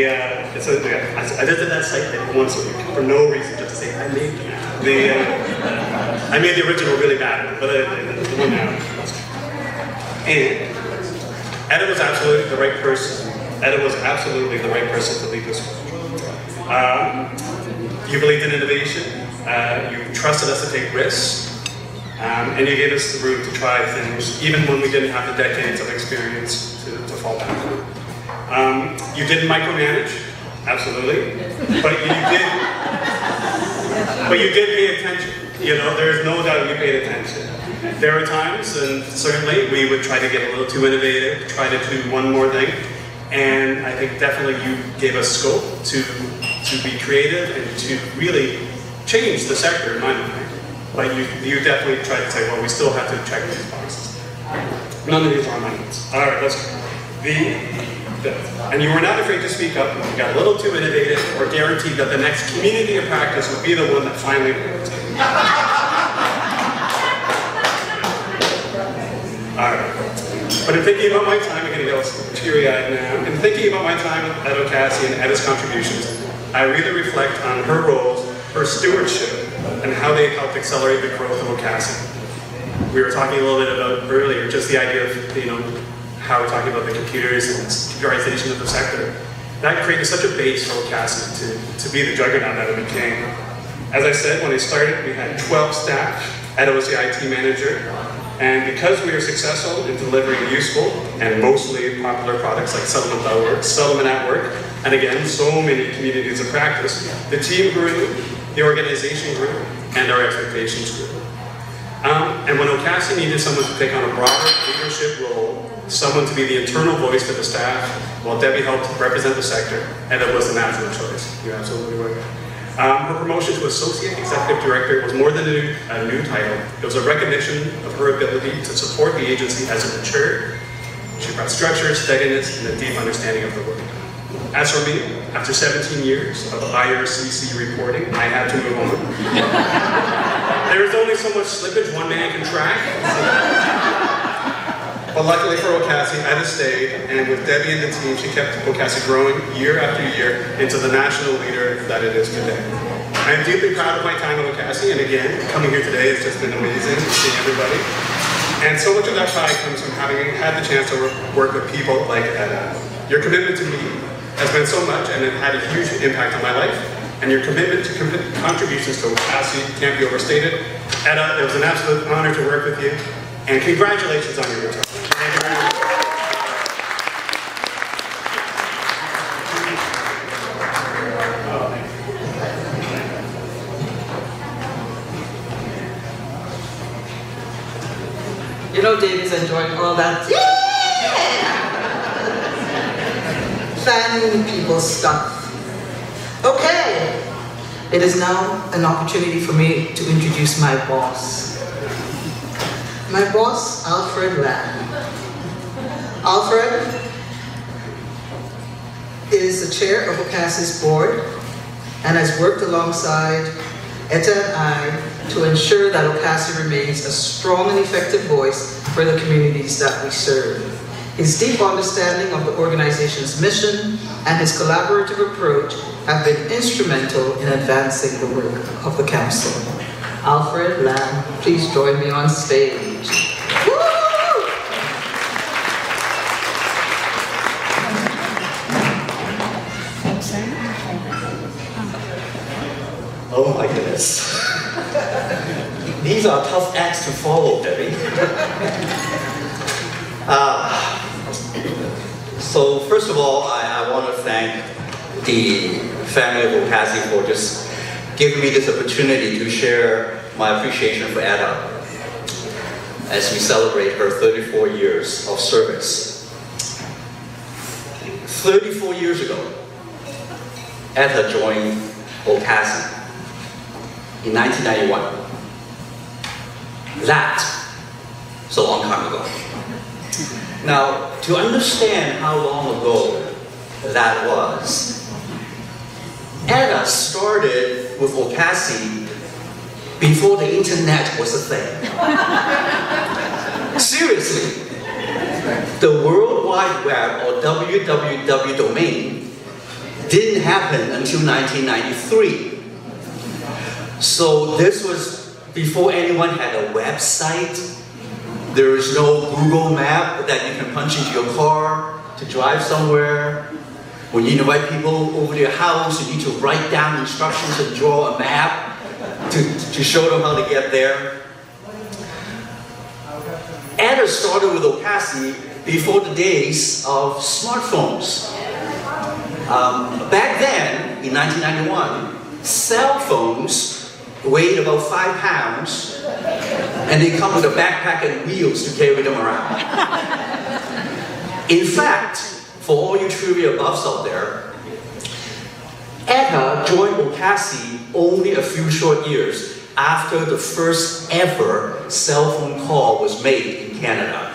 I visited that site like once a week for no reason, just to say I made I made the original really bad, but the one now. And Eta was absolutely the right person. Eta was absolutely the right person to lead this work. You believed in innovation. You trusted us to take risks. And you gave us the room to try things, even when we didn't have the decades of experience to fall back on. You didn't micromanage, absolutely, but you did pay attention. You know, there's no doubt you paid attention. There were times, and certainly, we would try to get a little too innovative, try to do one more thing, and I think definitely you gave us scope to be creative and to really change the sector in my mind. But you definitely tried to say, well, we still have to check these boxes. None of these are on my notes. All right, let's go. And you were not afraid to speak up when you got a little too innovative or guaranteed that the next community of practice would be the one that finally wins. All right. But in thinking about my time, I'm going to go teary-eyed now. In thinking about my time at OCASI and Eta's contributions, I really reflect on her roles, her stewardship, and how they helped accelerate the growth of OCASI. We were talking a little bit about earlier, just the idea of, how we're talking about the computers and the computerization of the sector. That created such a base for OCASI to be the juggernaut that it became. As I said, when I started, we had 12 staff. Eta was the IT manager. And because we were successful in delivering useful and mostly popular products like Settlement.org, Settlement at Work, and again, so many communities of practice, the team grew, the organization grew, and our expectations grew. And when OCASI needed someone to take on a broader leadership role, someone to be the internal voice for the staff, while Debbie helped represent the sector, and it was the natural choice. You absolutely were. Her promotion to Associate Executive Director was more than a new title. It was a recognition of her ability to support the agency as it matured. She brought structure, steadiness, and a deep understanding of the work. As for me, after 17 years of IRCC reporting, I had to move on. There is only so much slippage one man can track. But luckily for OCASI, Eta stayed, and with Debbie and the team, she kept OCASI growing year after year into the national leader that it is today. I am deeply proud of my time at OCASI, and again, coming here today has just been amazing, seeing everybody. And so much of that pride comes from having had the chance to work with people like Eta. Your commitment to me has been so much, and it had a huge impact on my life. And your commitment to contributions to OCASI can't be overstated. Eta, it was an absolute honor to work with you, and congratulations on your return. Thank you very much. You know, David's enjoying all that. Yeah! Fan people stuff. Okay. It is now an opportunity for me to introduce my boss. My boss, Alfred Lamb. Alfred, is the chair of OCASI's board and has worked alongside Eta and I to ensure that OCASI remains a strong and effective voice for the communities that we serve. His deep understanding of the organization's mission and his collaborative approach have been instrumental in advancing the work of the council. Alfred Lamb, please join me on stage. Oh my goodness. These are tough acts to follow, Debbie. So first of all, I want to thank the family of OCASI for just giving me this opportunity to share my appreciation for Eta as we celebrate her 34 years of service. 34 years ago, Eta joined OCASI in 1991. That is a long time ago. Now, to understand how long ago that was, Eta started with OCASI before the internet was a thing. Seriously, the World Wide Web, or www domain, didn't happen until 1993. So this was before anyone had a website. There was no Google map that you can punch into your car to drive somewhere. When you invite people over to your house, you need to write down instructions and draw a map to show them how to get there. Eta started with OCASI before the days of smartphones. Back then, in 1991, cell phones weighed about 5 pounds, and they come with a backpack and wheels to carry them around. In fact, for all you trivia buffs out there, Eta joined OCASI only a few short years after the first ever cell phone call was made in Canada.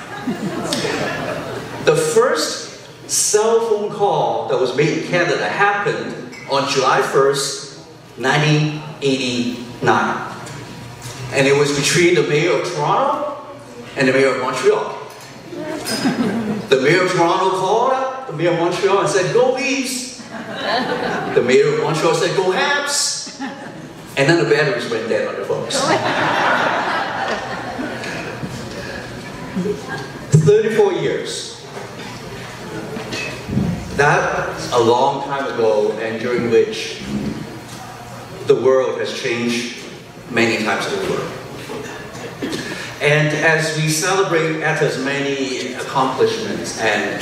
The first cell phone call that was made in Canada happened on July 1st, 1989. And it was between the mayor of Toronto and the mayor of Montreal. The mayor of Toronto called up the mayor of Montreal and said, "Go Leafs!" The mayor of Montreal said, "Go Habs!" And then the batteries went dead on the phones. 34 years. That's a long time ago, and during which the world has changed many times over. And as we celebrate Eta's many accomplishments and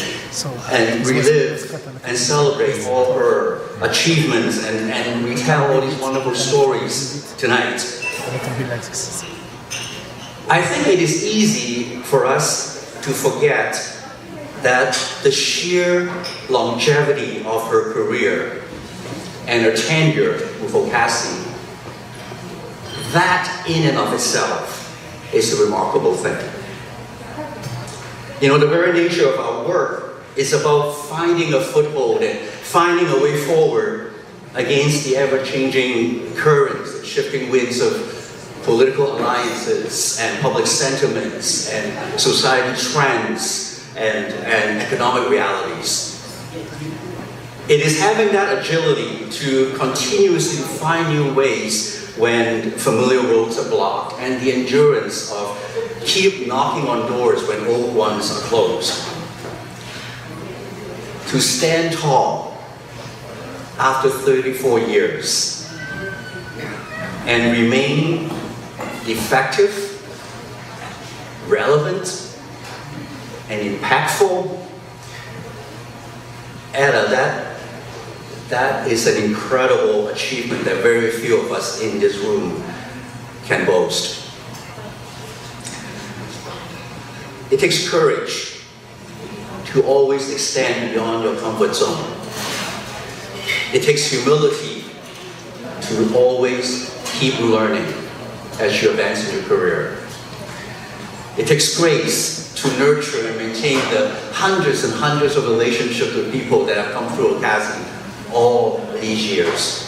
relive and celebrate all her achievements and retell all these wonderful stories tonight, I think it is easy for us to forget that the sheer longevity of her career and her tenure with OCASI, that in and of itself is a remarkable thing. You know, the very nature of our work is about finding a foothold and finding a way forward against the ever-changing currents, the shifting winds of political alliances and public sentiments and society trends and economic realities. It is having that agility to continuously find new ways when familiar roads are blocked, and the endurance of keep knocking on doors when old ones are closed. To stand tall after 34 years and remain effective, relevant, and impactful, Eta, that is an incredible achievement that very few of us in this room can boast. It takes courage to always extend beyond your comfort zone. It takes humility to always keep learning as you advance in your career. It takes grace to nurture and maintain the hundreds and hundreds of relationships with people that have come through OCASI all these years.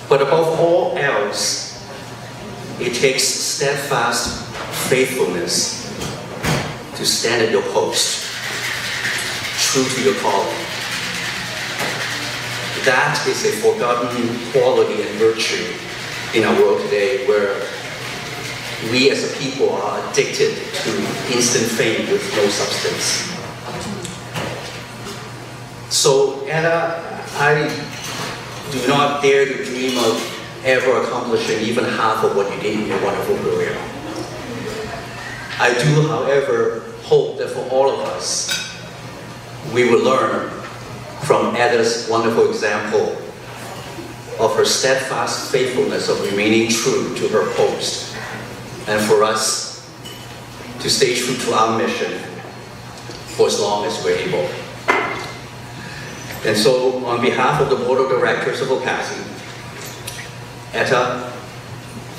But above all else, it takes steadfast faithfulness to stand at your post, true to your calling. That is a forgotten quality and virtue in our world today, where we as a people are addicted to instant fame with no substance. So, Etta, I do not dare to dream of ever accomplishing even half of what you did in your wonderful career. I do, however, hope that for all of us, we will learn from Etta's wonderful example of her steadfast faithfulness of remaining true to her post, and for us to stay true to our mission for as long as we're able. And so, on behalf of the Board of Directors of OCASI, Eta,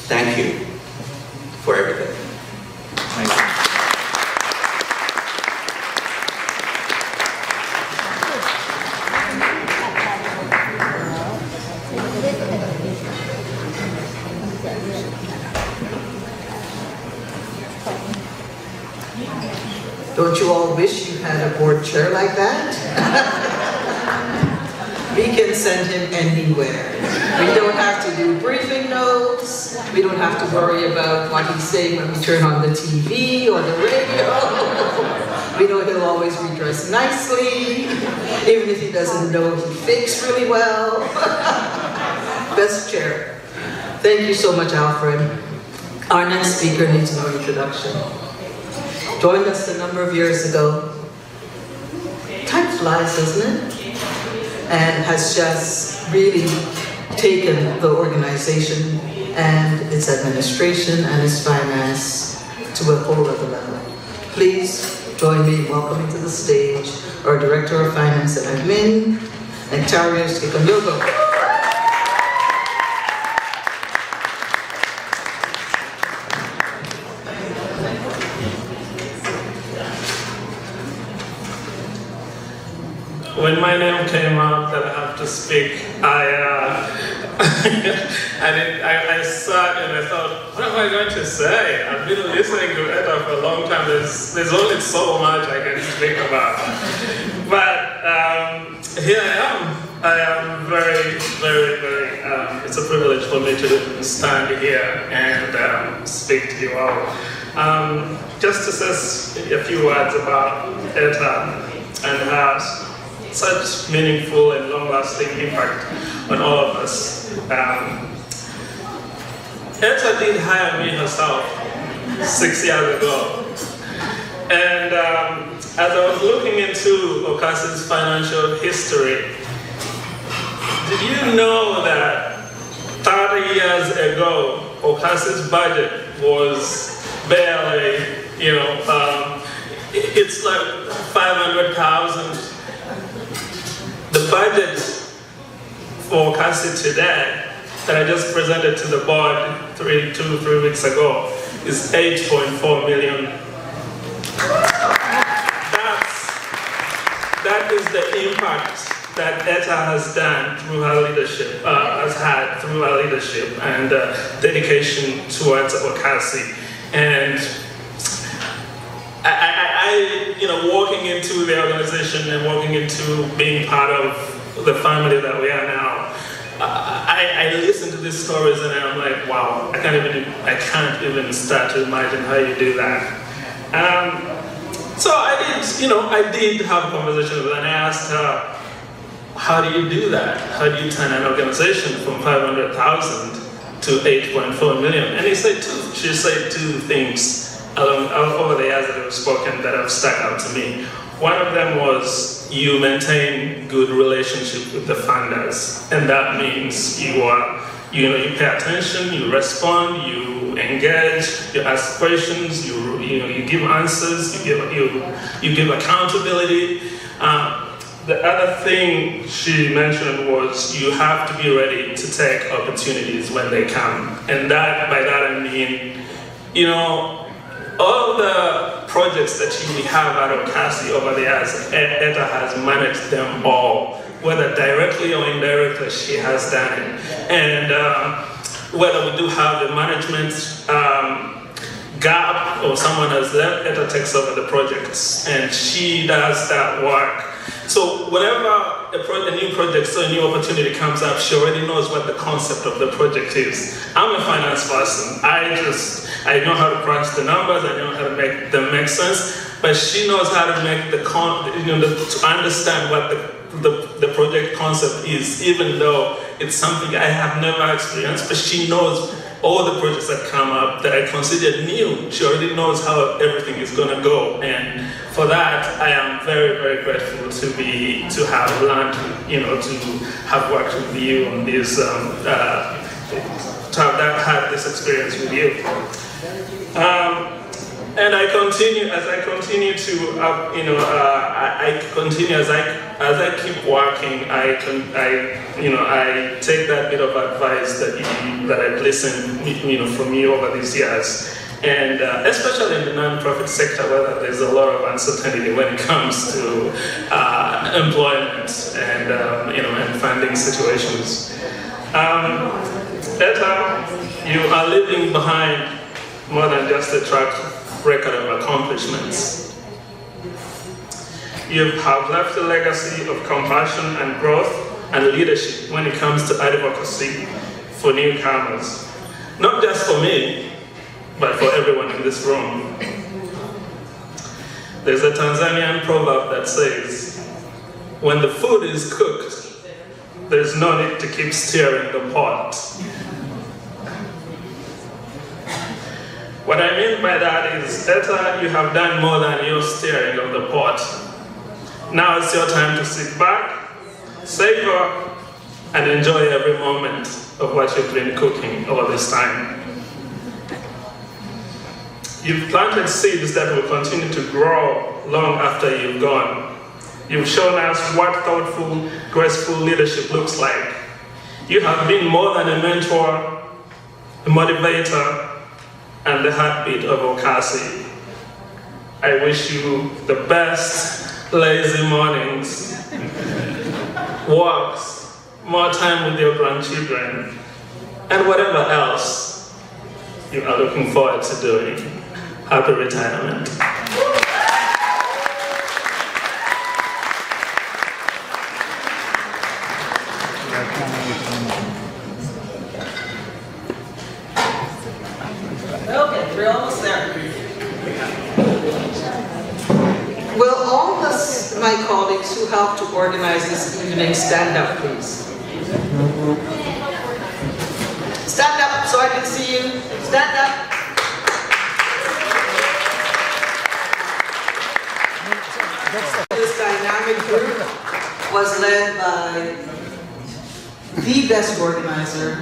thank you for everything. Thank you. Don't you all wish you had a board chair like that? We can send him anywhere. We don't have to do briefing notes. We don't have to worry about what he's saying when we turn on the TV or the radio. We know he'll always be dressed nicely. Even if he doesn't know, he fakes really well. Best chair. Thank you so much, Alfred. Our next speaker needs no introduction. Joined us a number of years ago. Time flies, doesn't it? And has just really taken the organization and its administration and its finance to a whole other level. Please join me in welcoming to the stage our Director of Finance and Admin, Nectarius Kikonyogo. When my name came up that I have to speak, I sat and I thought, what am I going to say? I've been listening to Eta for a long time. There's only so much I can speak about. But here I am. I am very, very, very, it's a privilege for me to stand here and speak to you all. Just to say a few words about Eta and her such meaningful and long-lasting impact on all of us. Eta did hire me herself 6 years ago. And as I was looking into OCASI's financial history, did you know that 30 years ago, OCASI's budget was barely, it's like 500,000. The budget for OCASI today that I just presented to the board 3 weeks ago is 8.4 million. That is the impact that Eta has done through her leadership, and dedication towards OCASI. And walking into the organization and walking into being part of the family that we are now, I listen to these stories and I'm like, wow, I can't even start to imagine how you do that. So I did have a conversation with her and I asked her, how do you do that? How do you turn an organization from 500,000 to 8.4 million? And she said two things over the years that have spoken that have stuck out to me. One of them was you maintain good relationship with the funders, and that means you pay attention, you respond, you engage, you ask questions, you give answers, you give accountability. The other thing she mentioned was you have to be ready to take opportunities when they come, and by that I mean, all the projects that we have at OCASI over the years, Eta has managed them all, whether directly or indirectly, she has done it. And whether we do have a management gap or someone has left, Eta takes over the projects and she does that work. So whenever a new project or a new opportunity comes up, she already knows what the concept of the project is. I'm a finance person. I know how to crunch the numbers, I know how to make them make sense, but she knows how to make to understand what the project concept is, even though it's something I have never experienced, but she knows all the projects that come up that I considered new. She already knows how everything is going to go, and for that I am very, very grateful to have learned, to have worked with you on this, to have had this experience with you. And I continue as I continue to, I continue as I keep working. I take that bit of advice that I've listened, from you over these years, and especially in the non-profit sector, where there's a lot of uncertainty when it comes to employment and and funding situations. Eta, you are leaving behind more than just a track record of accomplishments. You have left a legacy of compassion and growth and leadership when it comes to advocacy for newcomers. Not just for me, but for everyone in this room. There's a Tanzanian proverb that says, when the food is cooked, there's no need to keep stirring the pot. What I mean by that is, Eta, you have done more than your stirring of the pot. Now it's your time to sit back, savor, and enjoy every moment of what you've been cooking all this time. You've planted seeds that will continue to grow long after you've gone. You've shown us what thoughtful, graceful leadership looks like. You have been more than a mentor, a motivator, and the heartbeat of OCASI. I wish you the best lazy mornings, walks, more time with your grandchildren, and whatever else you are looking forward to doing. Happy retirement. Okay, we're almost there. Will all my colleagues who helped to organize this evening stand up, please? Stand up so I can see you. Stand up. This dynamic group was led by the best organizer.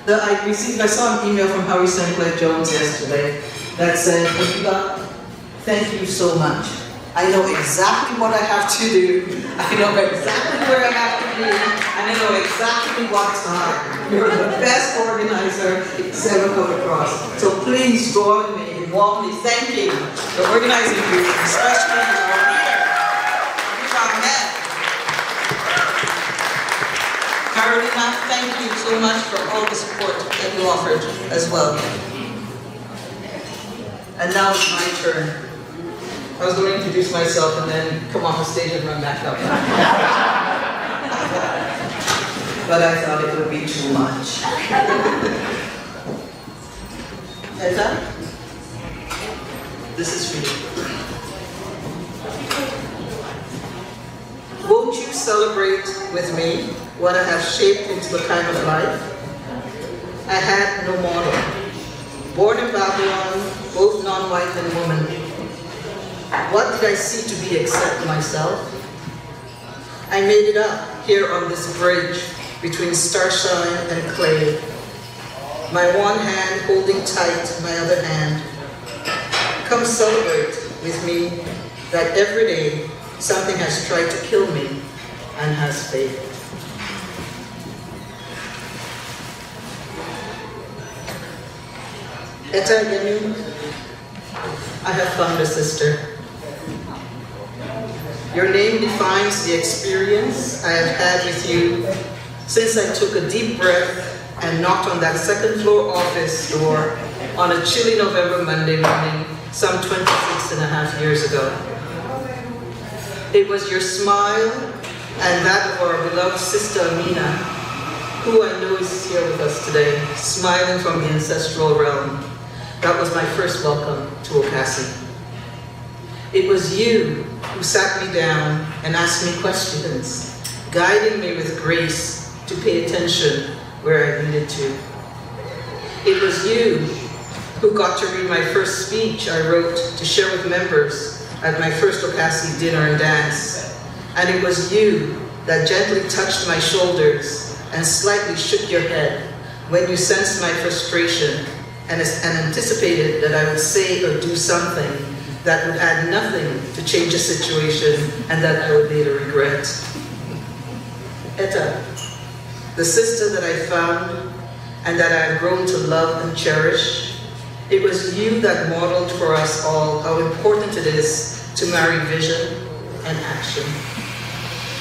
I saw an email from Harry St. Clair Jones yesterday that said, thank you so much. I know exactly what I have to do. I know exactly where I have to be. And I know exactly what time. You're the best organizer it's ever come across. So please join me in warmly thanking the organizing group, especially our leader, Ahmed. Carolina, thank you so much for all the support that you offered as well. And now it's my turn. I was going to introduce myself and then come off the stage and run back up. But I thought it would be too much. Eta, this is for you. Won't you celebrate with me what I have shaped into the kind of life? I had no model. Born in Babylon, both non-white and woman. What did I see to be except myself? I made it up here on this bridge between starshine and clay. My one hand holding tight my other hand. Come celebrate with me that every day something has tried to kill me and has failed. Eta Yenu, I have found a sister. Your name defines the experience I have had with you since I took a deep breath and knocked on that second floor office door on a chilly November Monday morning some 26 and a half years ago. It was your smile and that of our beloved sister Amina, who I know is here with us today, smiling from the ancestral realm. That was my first welcome to OCASI. It was you who sat me down and asked me questions, guiding me with grace to pay attention where I needed to. It was you who got to read my first speech I wrote to share with members at my first OCASI dinner and dance. And it was you that gently touched my shoulders and slightly shook your head when you sensed my frustration and anticipated that I would say or do something that would add nothing to change a situation and that I would later regret. Eta, the sister that I found and that I have grown to love and cherish, it was you that modeled for us all how important it is to marry vision and action.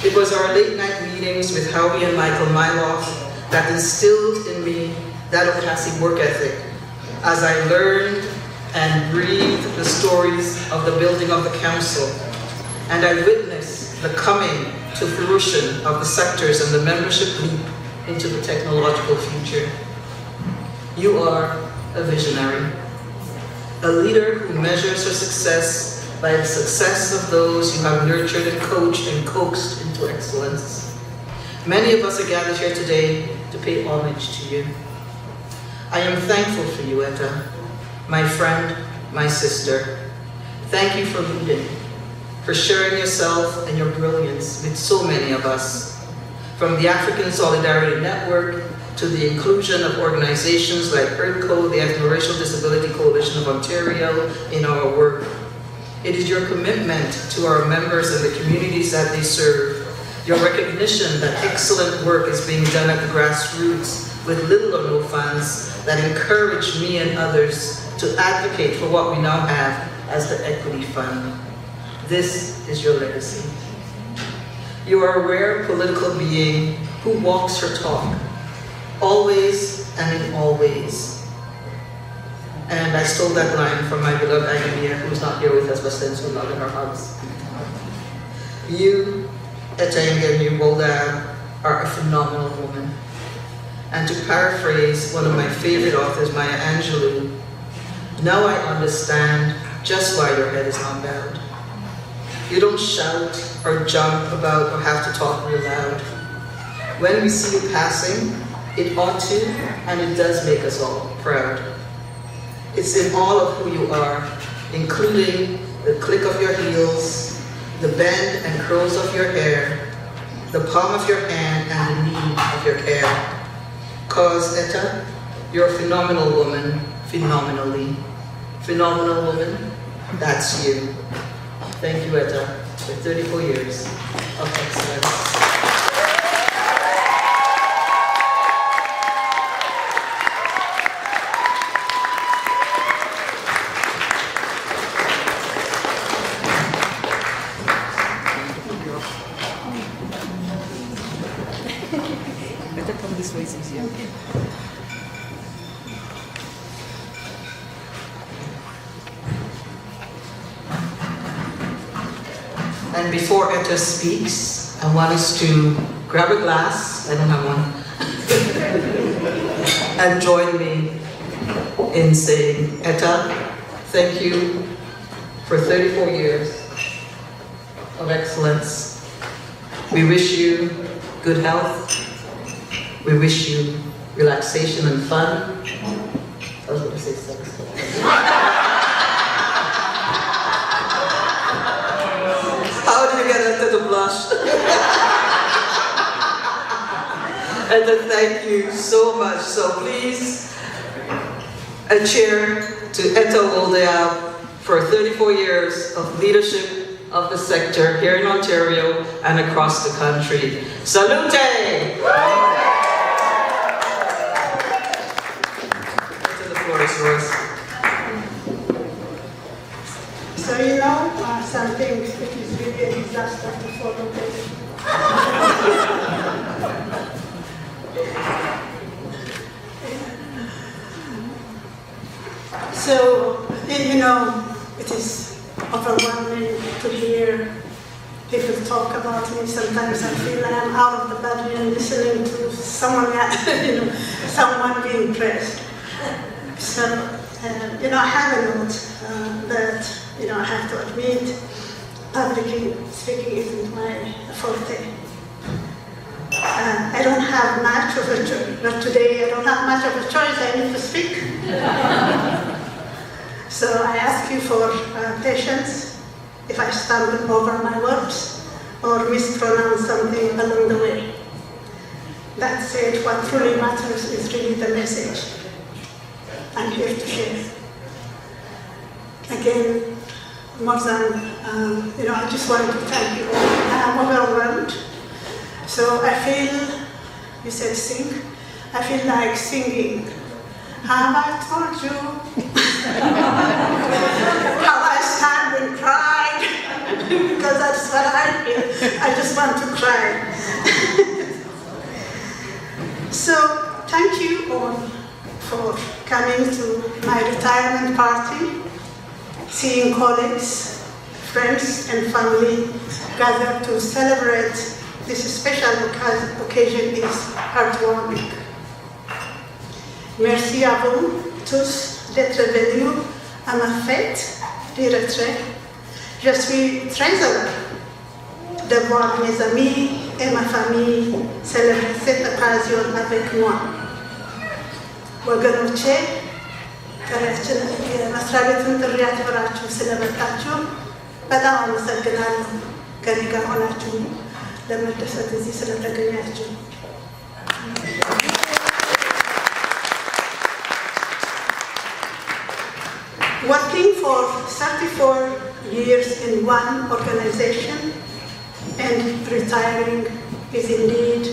It was our late night meetings with Howie and Michael Myloff that instilled in me that OCASI work ethic as I learned and breathed the stories of the building of the council, and I witnessed the coming to fruition of the sectors and the membership leap into the technological future. You are a visionary, a leader who measures her success by the success of those you have nurtured and coached and coaxed into excellence. Many of us are gathered here today to pay homage to you. I am thankful for you, Eta, my friend, my sister. Thank you for leading, for sharing yourself and your brilliance with so many of us. From the African Solidarity Network to the inclusion of organizations like ERDCO, the Ethno-Racial Disability Coalition of Ontario, in our work. It is your commitment to our members and the communities that they serve, your recognition that excellent work is being done at the grassroots with little or no funds that encourage me and others to advocate for what we now have as the Equity Fund. This is your legacy. You are a rare political being who walks her talk, always and in all ways. And I stole that line from my beloved Agamia, who's not here with us, but sends her love and her hugs. You, Etenge Bolda, are a phenomenal woman. And to paraphrase one of my favorite authors, Maya Angelou, now I understand just why your head is not bowed. You don't shout or jump about or have to talk real loud. When we see you passing, it ought to, and it does make us all proud. It's in all of who you are, including the click of your heels, the bend and curls of your hair, the palm of your hand and the need of your care. Cause, Eta, you're a phenomenal woman, phenomenally. Phenomenal woman, that's you. Thank you, Eta, for 34 years of excellence. Better come this way, it's easier. And before Eta speaks, I want us to grab a glass, I don't have one, and join me in saying, Eta, thank you for 34 years of excellence. We wish you good health. We wish you relaxation and fun. I was going to say sex. How did you get Eta to blush? Eta, thank you so much. So please, a cheer to Eta Woldea for 34 years of leadership of the sector here in Ontario and across the country. Salute! The floor is yours. So something that is really a disaster to follow this. So, it is overwhelming to hear people talk about me. Sometimes I feel I am out of the body and listening to someone, someone being praised. So, I have a note that, I have to admit, public speaking isn't my forte. I don't have much of a choice, but today I don't have much of a choice, I need to speak. So I ask you for patience if I stumble over my words or mispronounce something along the way. That said, what truly matters is really the message I'm here to share. Again, more than, I just want to thank you all. I'm overwhelmed. So I feel, you said sing, I feel like singing. Have I told you how I stand and cried? Because that's what I feel. I just want to cry. So thank you all for coming to my retirement party, seeing colleagues, friends and family gathered to celebrate this special occasion is heartwarming. Merci à vous tous d'être venus à ma fête de retraite. Je suis très heureux de voir mes amis et ma famille célébrer cette occasion avec moi. ወገኖቼ መስሪያ ቤቱን ጥሪ አክብራችሁ ስለመጣችሁ በጣም አመሰግናለሁ። ከኔ ጋር ሆናችሁ ለመደሰት እዚህ ስለተገኛችሁ። Working for 34 years in one organization and retiring is indeed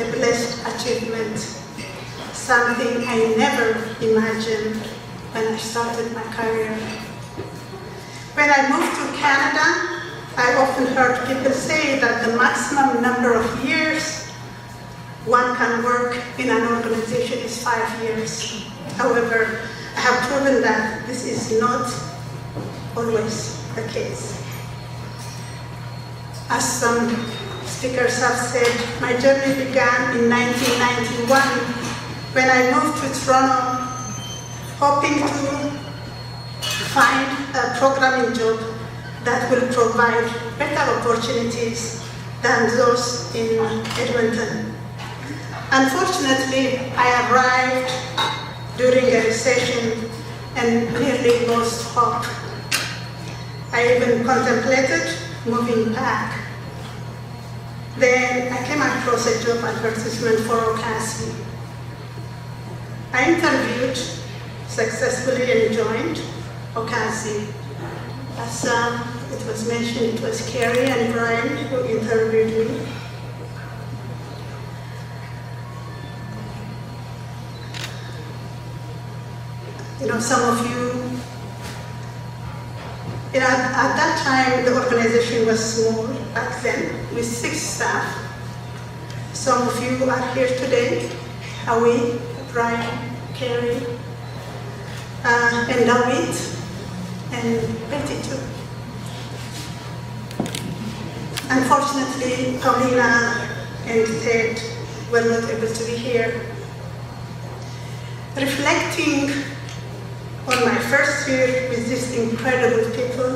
a blessed achievement, something I never imagined when I started my career. When I moved to Canada, I often heard people say that the maximum number of years one can work in an organization is 5 years. However, I have proven that this is not always the case. As some speakers have said, my journey began in 1991 when I moved to Toronto, hoping to find a programming job that will provide better opportunities than those in Edmonton. Unfortunately, I arrived during a recession and nearly lost hope. I even contemplated moving back. Then I came across a job advertisement for OCASI. I interviewed successfully and joined OCASI. As it was mentioned, it was Carrie and Brian who interviewed me. Some of you, at that time the organization was small back then with 6 staff. Some of you are here today, Howie, Brian, Carrie, and David, and Betty too. Unfortunately, Paulina and Ted were not able to be here. Reflecting on my first year with these incredible people,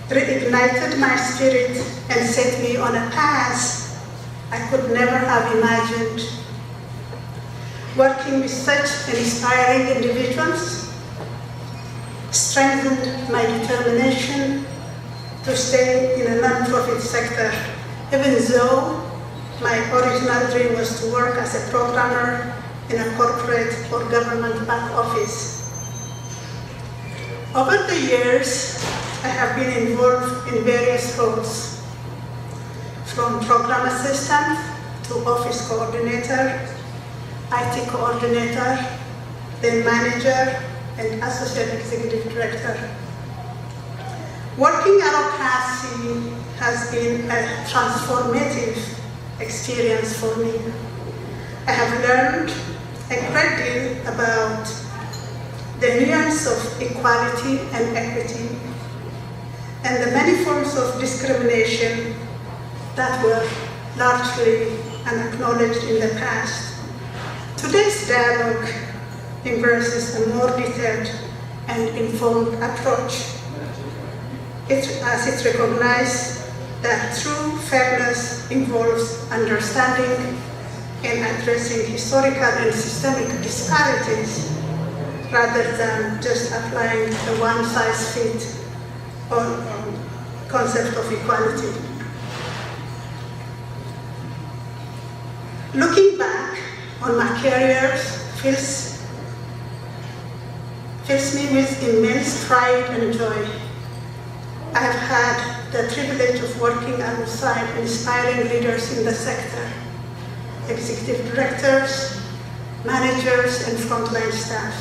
reignited my spirit and set me on a path I could never have imagined. Working with such inspiring individuals strengthened my determination to stay in a non-profit sector, even though my original dream was to work as a programmer in a corporate or government back office. Over the years, I have been involved in various roles, from program assistant to office coordinator, IT coordinator, then manager, and associate executive director. Working at OCASI has been a transformative experience for me. I have learned a great deal about the nuance of equality and equity and the many forms of discrimination that were largely unacknowledged in the past. Today's dialogue embraces a more detailed and informed approach as it recognizes that true fairness involves understanding and addressing historical and systemic disparities rather than just applying a one-size-fits concept of equality. Looking back on my career fills me with immense pride and joy. I have had the privilege of working alongside inspiring leaders in the sector, executive directors, managers, and frontline staff,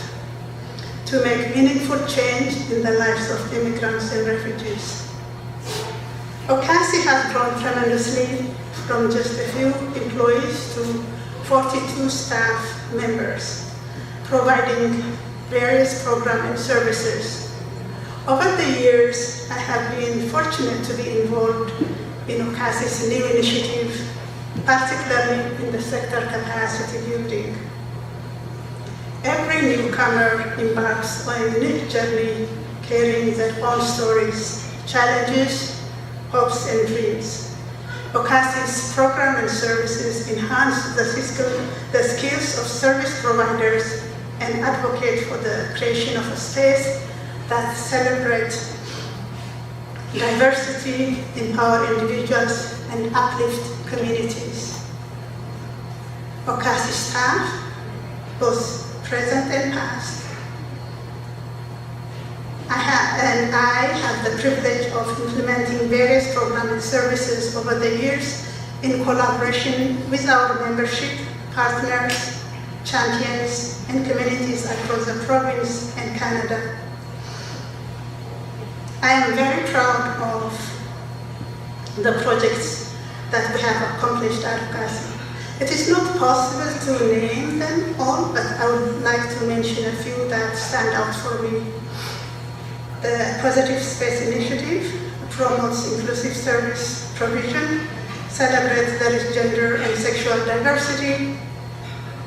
to make meaningful change in the lives of immigrants and refugees. OCASI has grown tremendously from just a few employees to 42 staff members, providing various programs and services. Over the years, I have been fortunate to be involved in OCASI's new initiative, particularly in the sector capacity building. Every newcomer embarks on a unique journey carrying their own stories, challenges, hopes, and dreams. OCASI's program and services enhance the skills of service providers and advocate for the creation of a space that celebrates diversity, empower individuals, and uplift communities. OCASI staff, both present and past, I have the privilege of implementing various programs and services over the years in collaboration with our membership partners, champions, and communities across the province and Canada. I am very proud of the projects that we have accomplished at OCASI. It is not possible to name them all, but I would like to mention a few that stand out for me. The Positive Space Initiative promotes inclusive service provision, celebrates there is gender and sexual diversity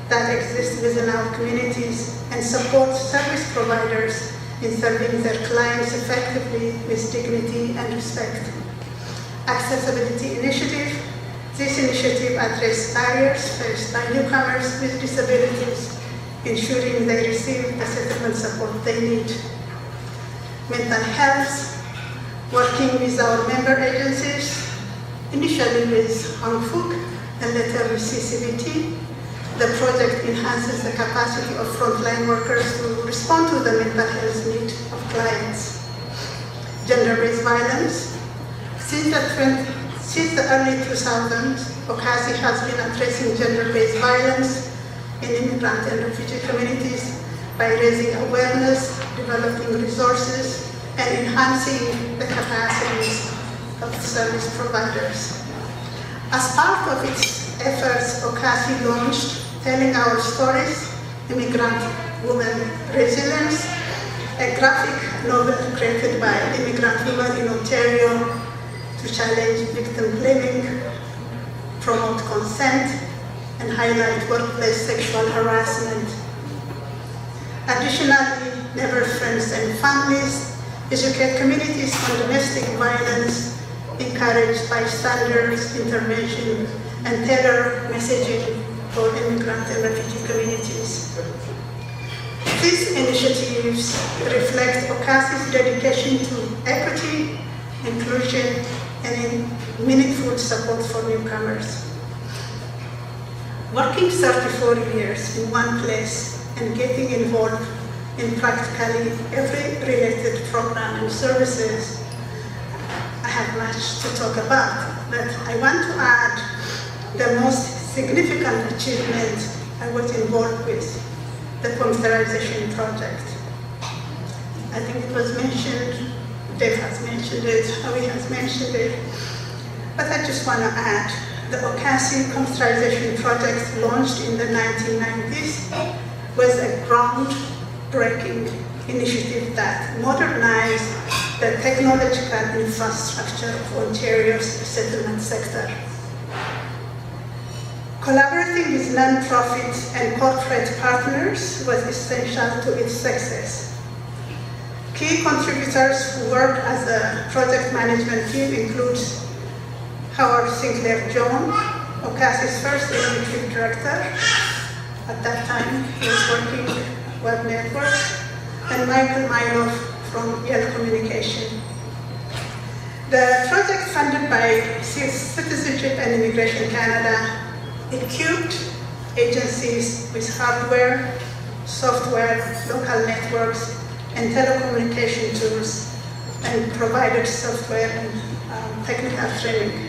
that exists within our communities, and supports service providers in serving their clients effectively with dignity and respect. Accessibility Initiative. This initiative addresses barriers faced by newcomers with disabilities, ensuring they receive the settlement support they need. Mental health, working with our member agencies, initially with Hong Fook and later with CCBT. The project enhances the capacity of frontline workers to respond to the mental health needs of clients. Gender-based violence. Since the early 2000s, OCASI has been addressing gender-based violence in immigrant and refugee communities by raising awareness, developing resources, and enhancing the capacities of service providers. As part of its efforts, OCASI launched Telling Our Stories, Immigrant Women Resilience, a graphic novel created by immigrant women in Ontario to challenge victim blaming, promote consent, and highlight workplace sexual harassment. Additionally, Neighbor Friends and Families educate communities on domestic violence, encourage bystanders intervention, and tailor messaging for immigrant and refugee communities. These initiatives reflect OCASI's dedication to equity, inclusion, and meaningful support for newcomers. Working 34 years in one place and getting involved in practically every related program and services, I have much to talk about, but I want to add the most significant achievement I was involved with, the computerization project. I think it was mentioned Dave has mentioned it, Howie has mentioned it. But I just want to add, the OCASI computerization project launched in the 1990s was a groundbreaking initiative that modernized the technological infrastructure of Ontario's settlement sector. Collaborating with non-profit and corporate partners was essential to its success. Key contributors who worked as a project management team include Howard Sinclair John, OCASI's first executive director. At that time, he was working Web Networks, and Michael Mylov from Yale Communication. The project, funded by Citizenship and Immigration Canada, equipped agencies with hardware, software, local networks, and telecommunication tools, and provided software and technical training.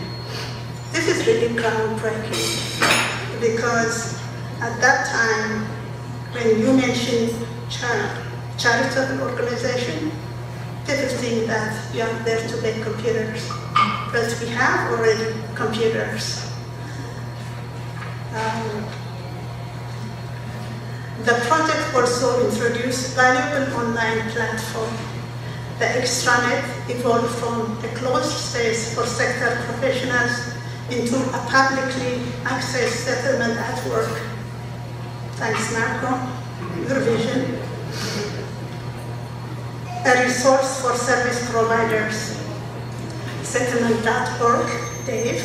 This is really groundbreaking because at that time, when you mention charitable organization, people think that you are there to make computers, but we have already computers. The project also introduced valuable online platform. The extranet evolved from a closed space for sector professionals into a publicly accessed settlement at work. Thanks, Marco, your vision. A resource for service providers. Settlement.org, Dave,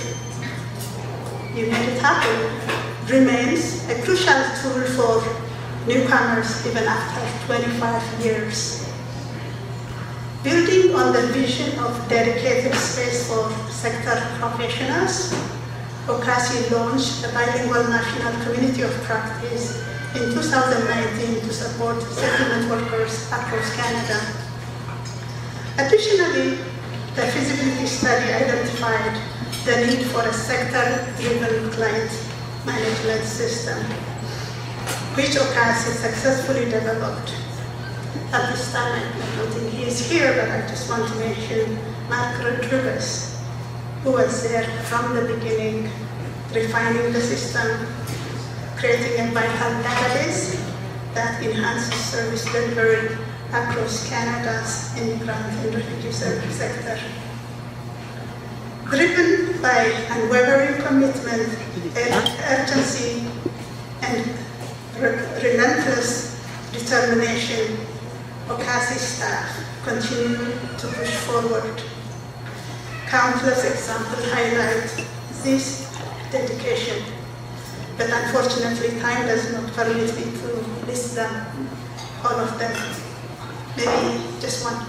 you made it happen, remains a crucial tool for newcomers even after 25 years. Building on the vision of dedicated space for sector professionals, OCASI launched a bilingual national community of practice in 2019 to support settlement workers across Canada. Additionally, the feasibility study identified the need for a sector-driven client management system, which OCASI successfully developed. At this time, I don't think he is here, but I just want to mention Mark Rodriguez, who was there from the beginning, refining the system, creating a vital database that enhances service delivery across Canada's immigrant and refugee service sector. Driven by unwavering commitment, urgency, and relentless determination, OCASI staff continue to push forward. Countless examples highlight this dedication, but unfortunately time does not permit me to list them, all of them. Maybe just one.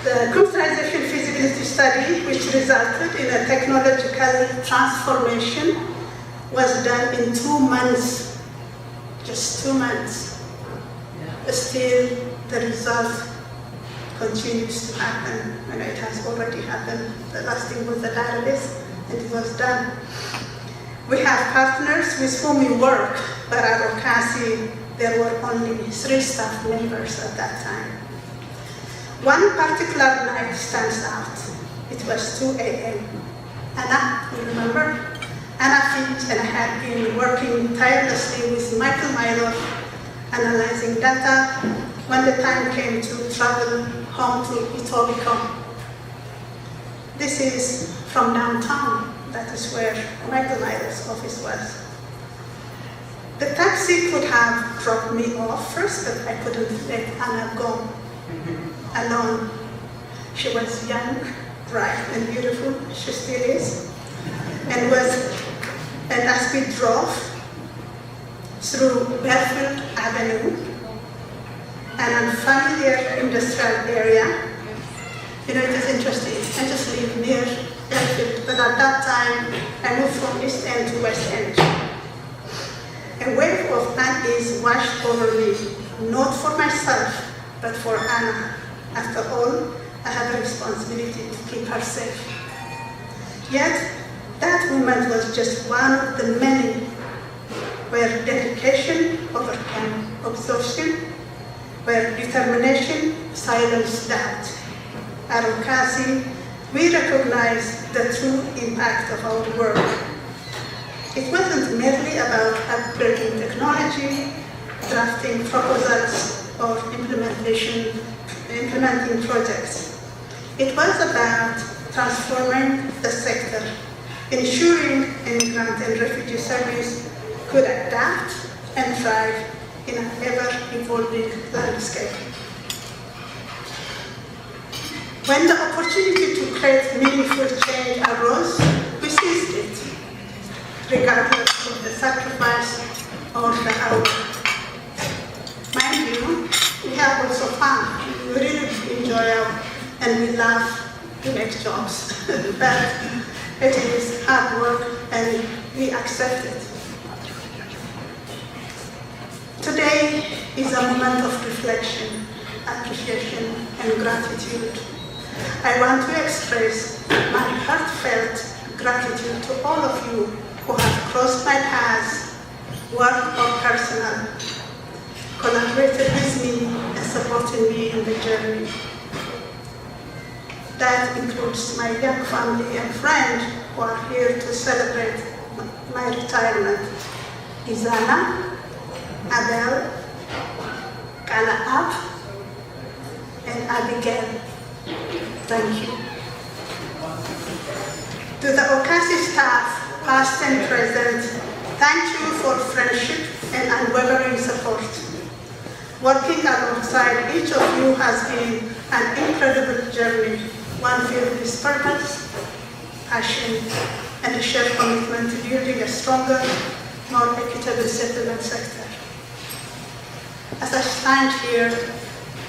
The computerization feasibility study, which resulted in a technological transformation, was done in 2 months, just 2 months. Still, the result continues to happen, and it has already happened. The last thing was the database, and it was done. We have partners with whom we work, but at OCASI, there were only 3 staff members at that time. One particular night stands out. It was 2 a.m. Anna, you remember? Anna Finch and I had been working tirelessly with Michael Mylov, analyzing data when the time came to travel home to Etobicoke. This is from downtown. That is where Michael Mylov's office was. The taxi could have dropped me off first, but I couldn't let Anna go alone. She was young, bright, and beautiful. She still is. And as we drove through Belfield Avenue, an unfamiliar industrial area, it is interesting. I just live near Belfield, but at that time, I moved from East End to West End. A wave of unease washed over me, not for myself, but for Anna. After all, I had a responsibility to keep her safe. Yet, that moment was just one of the many where dedication overcame exhaustion, where determination silenced doubt. At OCASI, we recognize the true impact of our work. It wasn't merely about upgrading technology, drafting proposals, or implementing projects. It was about transforming the sector, ensuring immigrant and refugee service could adapt and thrive in an ever-evolving landscape. When the opportunity to create meaningful change arose, we seized it, regardless of the sacrifice or the hour. Mind you, we have also fun. We really enjoy and we love to make jobs. But it is hard work and we accept it. Today is a moment of reflection, appreciation, and gratitude. I want to express my heartfelt gratitude to all of you who have crossed my paths, work or personal, collaborated with me and supported me in the journey. That includes my young family and friends who are here to celebrate my retirement. Izana, Abel, Kalaab, and Abigail. Thank you. To the OCASI staff, past and present, thank you for friendship and unwavering support. Working alongside each of you has been an incredible journey, one filled with purpose, passion, and a shared commitment to building a stronger, more equitable settlement sector. As I stand here,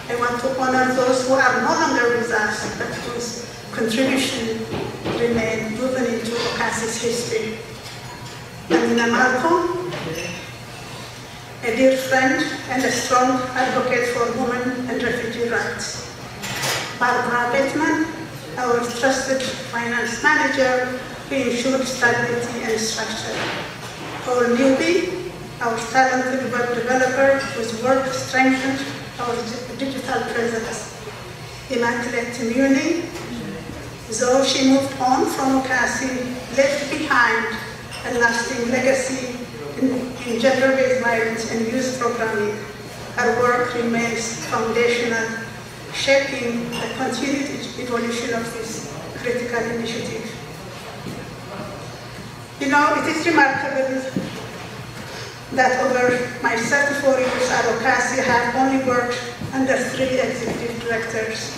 I want to honor those who are no longer with us, but whose contribution remain woven into OCASI's history. Amina Malcolm, a dear friend and a strong advocate for women and refugee rights. Barbara Bettman, our trusted finance manager who ensured stability and structure. Paul Newby, our talented web developer whose work strengthened our digital presence. Immaculate Muni, though she moved on from OCASI, left behind a lasting legacy in gender-based violence and youth programming. Her work remains foundational, shaping the continued evolution of this critical initiative. You know, it is remarkable that over my 34 years at OCASI, I have only worked under 3 executive directors,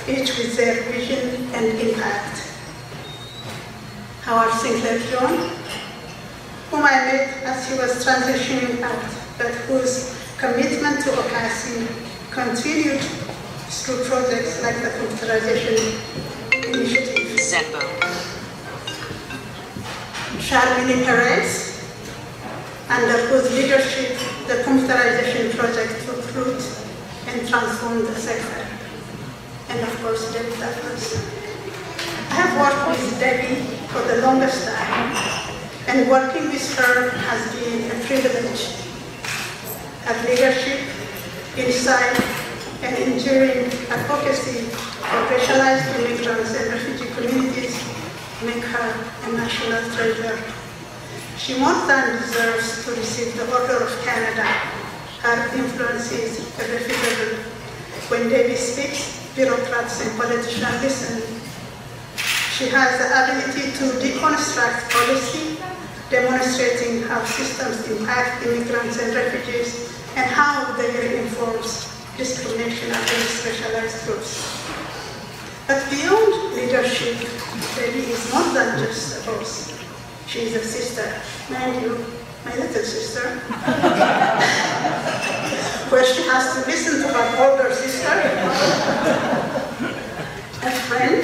each with their vision and impact. Howard Sinclair John, whom I met as he was transitioning out, but whose commitment to OCASI continued through projects like the computerization initiative. Charlene Perez, under whose leadership the computerization project took root and transformed the sector. And of course, Debbie Douglas. I have worked with Debbie for the longest time, and working with her has been a privilege. Her leadership, insight, and enduring advocacy for racialized immigrants and refugee communities make her a national treasure. She more than deserves to receive the Order of Canada. Her influence is irrefutable. When Debbie speaks, bureaucrats and politicians listen. She has the ability to deconstruct policy, demonstrating how systems impact immigrants and refugees and how they reinforce discrimination against racialized groups. But beyond leadership, Debbie is more than just a boss. She is a sister, mind you, my little sister, where she has to listen to her older sister, a friend,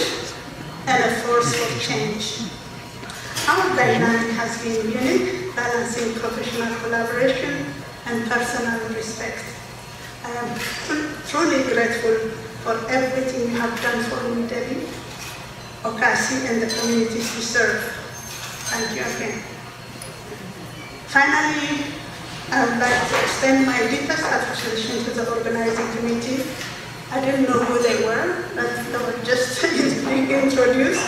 and a force for change. Our dynamic has been unique, balancing professional collaboration and personal respect. I am truly grateful for everything you have done for me, Debbie, OCASI, and the communities we serve. Thank you again. Finally, I would like to extend my deepest appreciation to the organizing committee. I didn't know who they were, but they were just being introduced.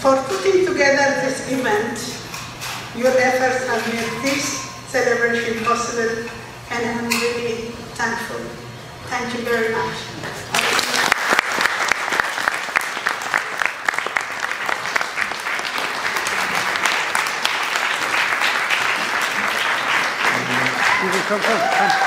For putting together this event, your efforts have made this celebration possible, and I'm really thankful. Thank you very much. Come.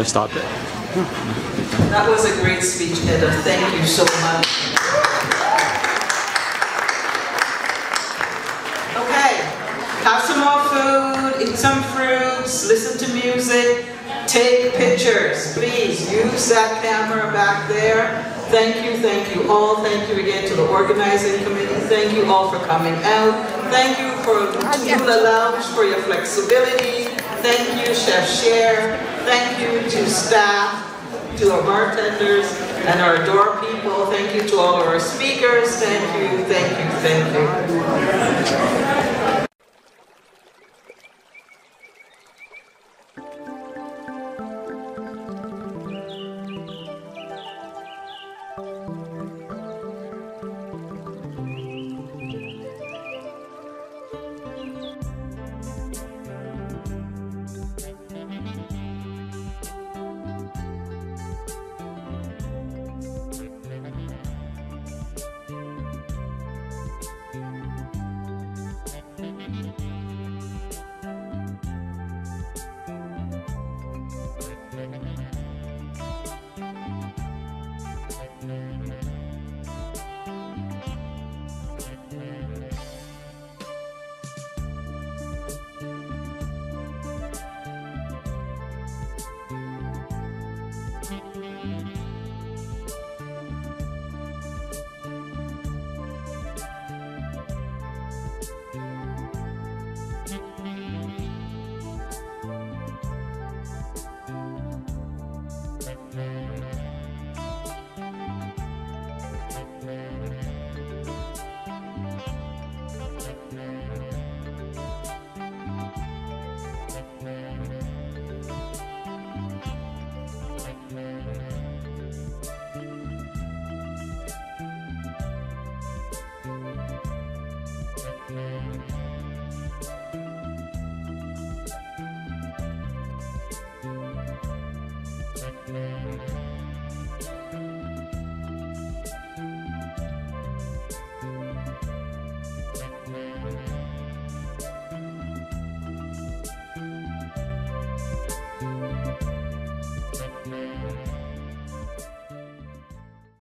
I stopped it. That was a great speech, Eda. Thank you so much. Okay, have some more food, eat some fruits, listen to music, take pictures. Please use that camera back there. Thank you all. Thank you again to the organizing committee. Thank you all for coming out. Thank you for Tula Lounge for your flexibility. Thank you, Chef Cher. Thank you to staff, to our bartenders, and our door people. Thank you to all of our speakers. Thank you. Thank you.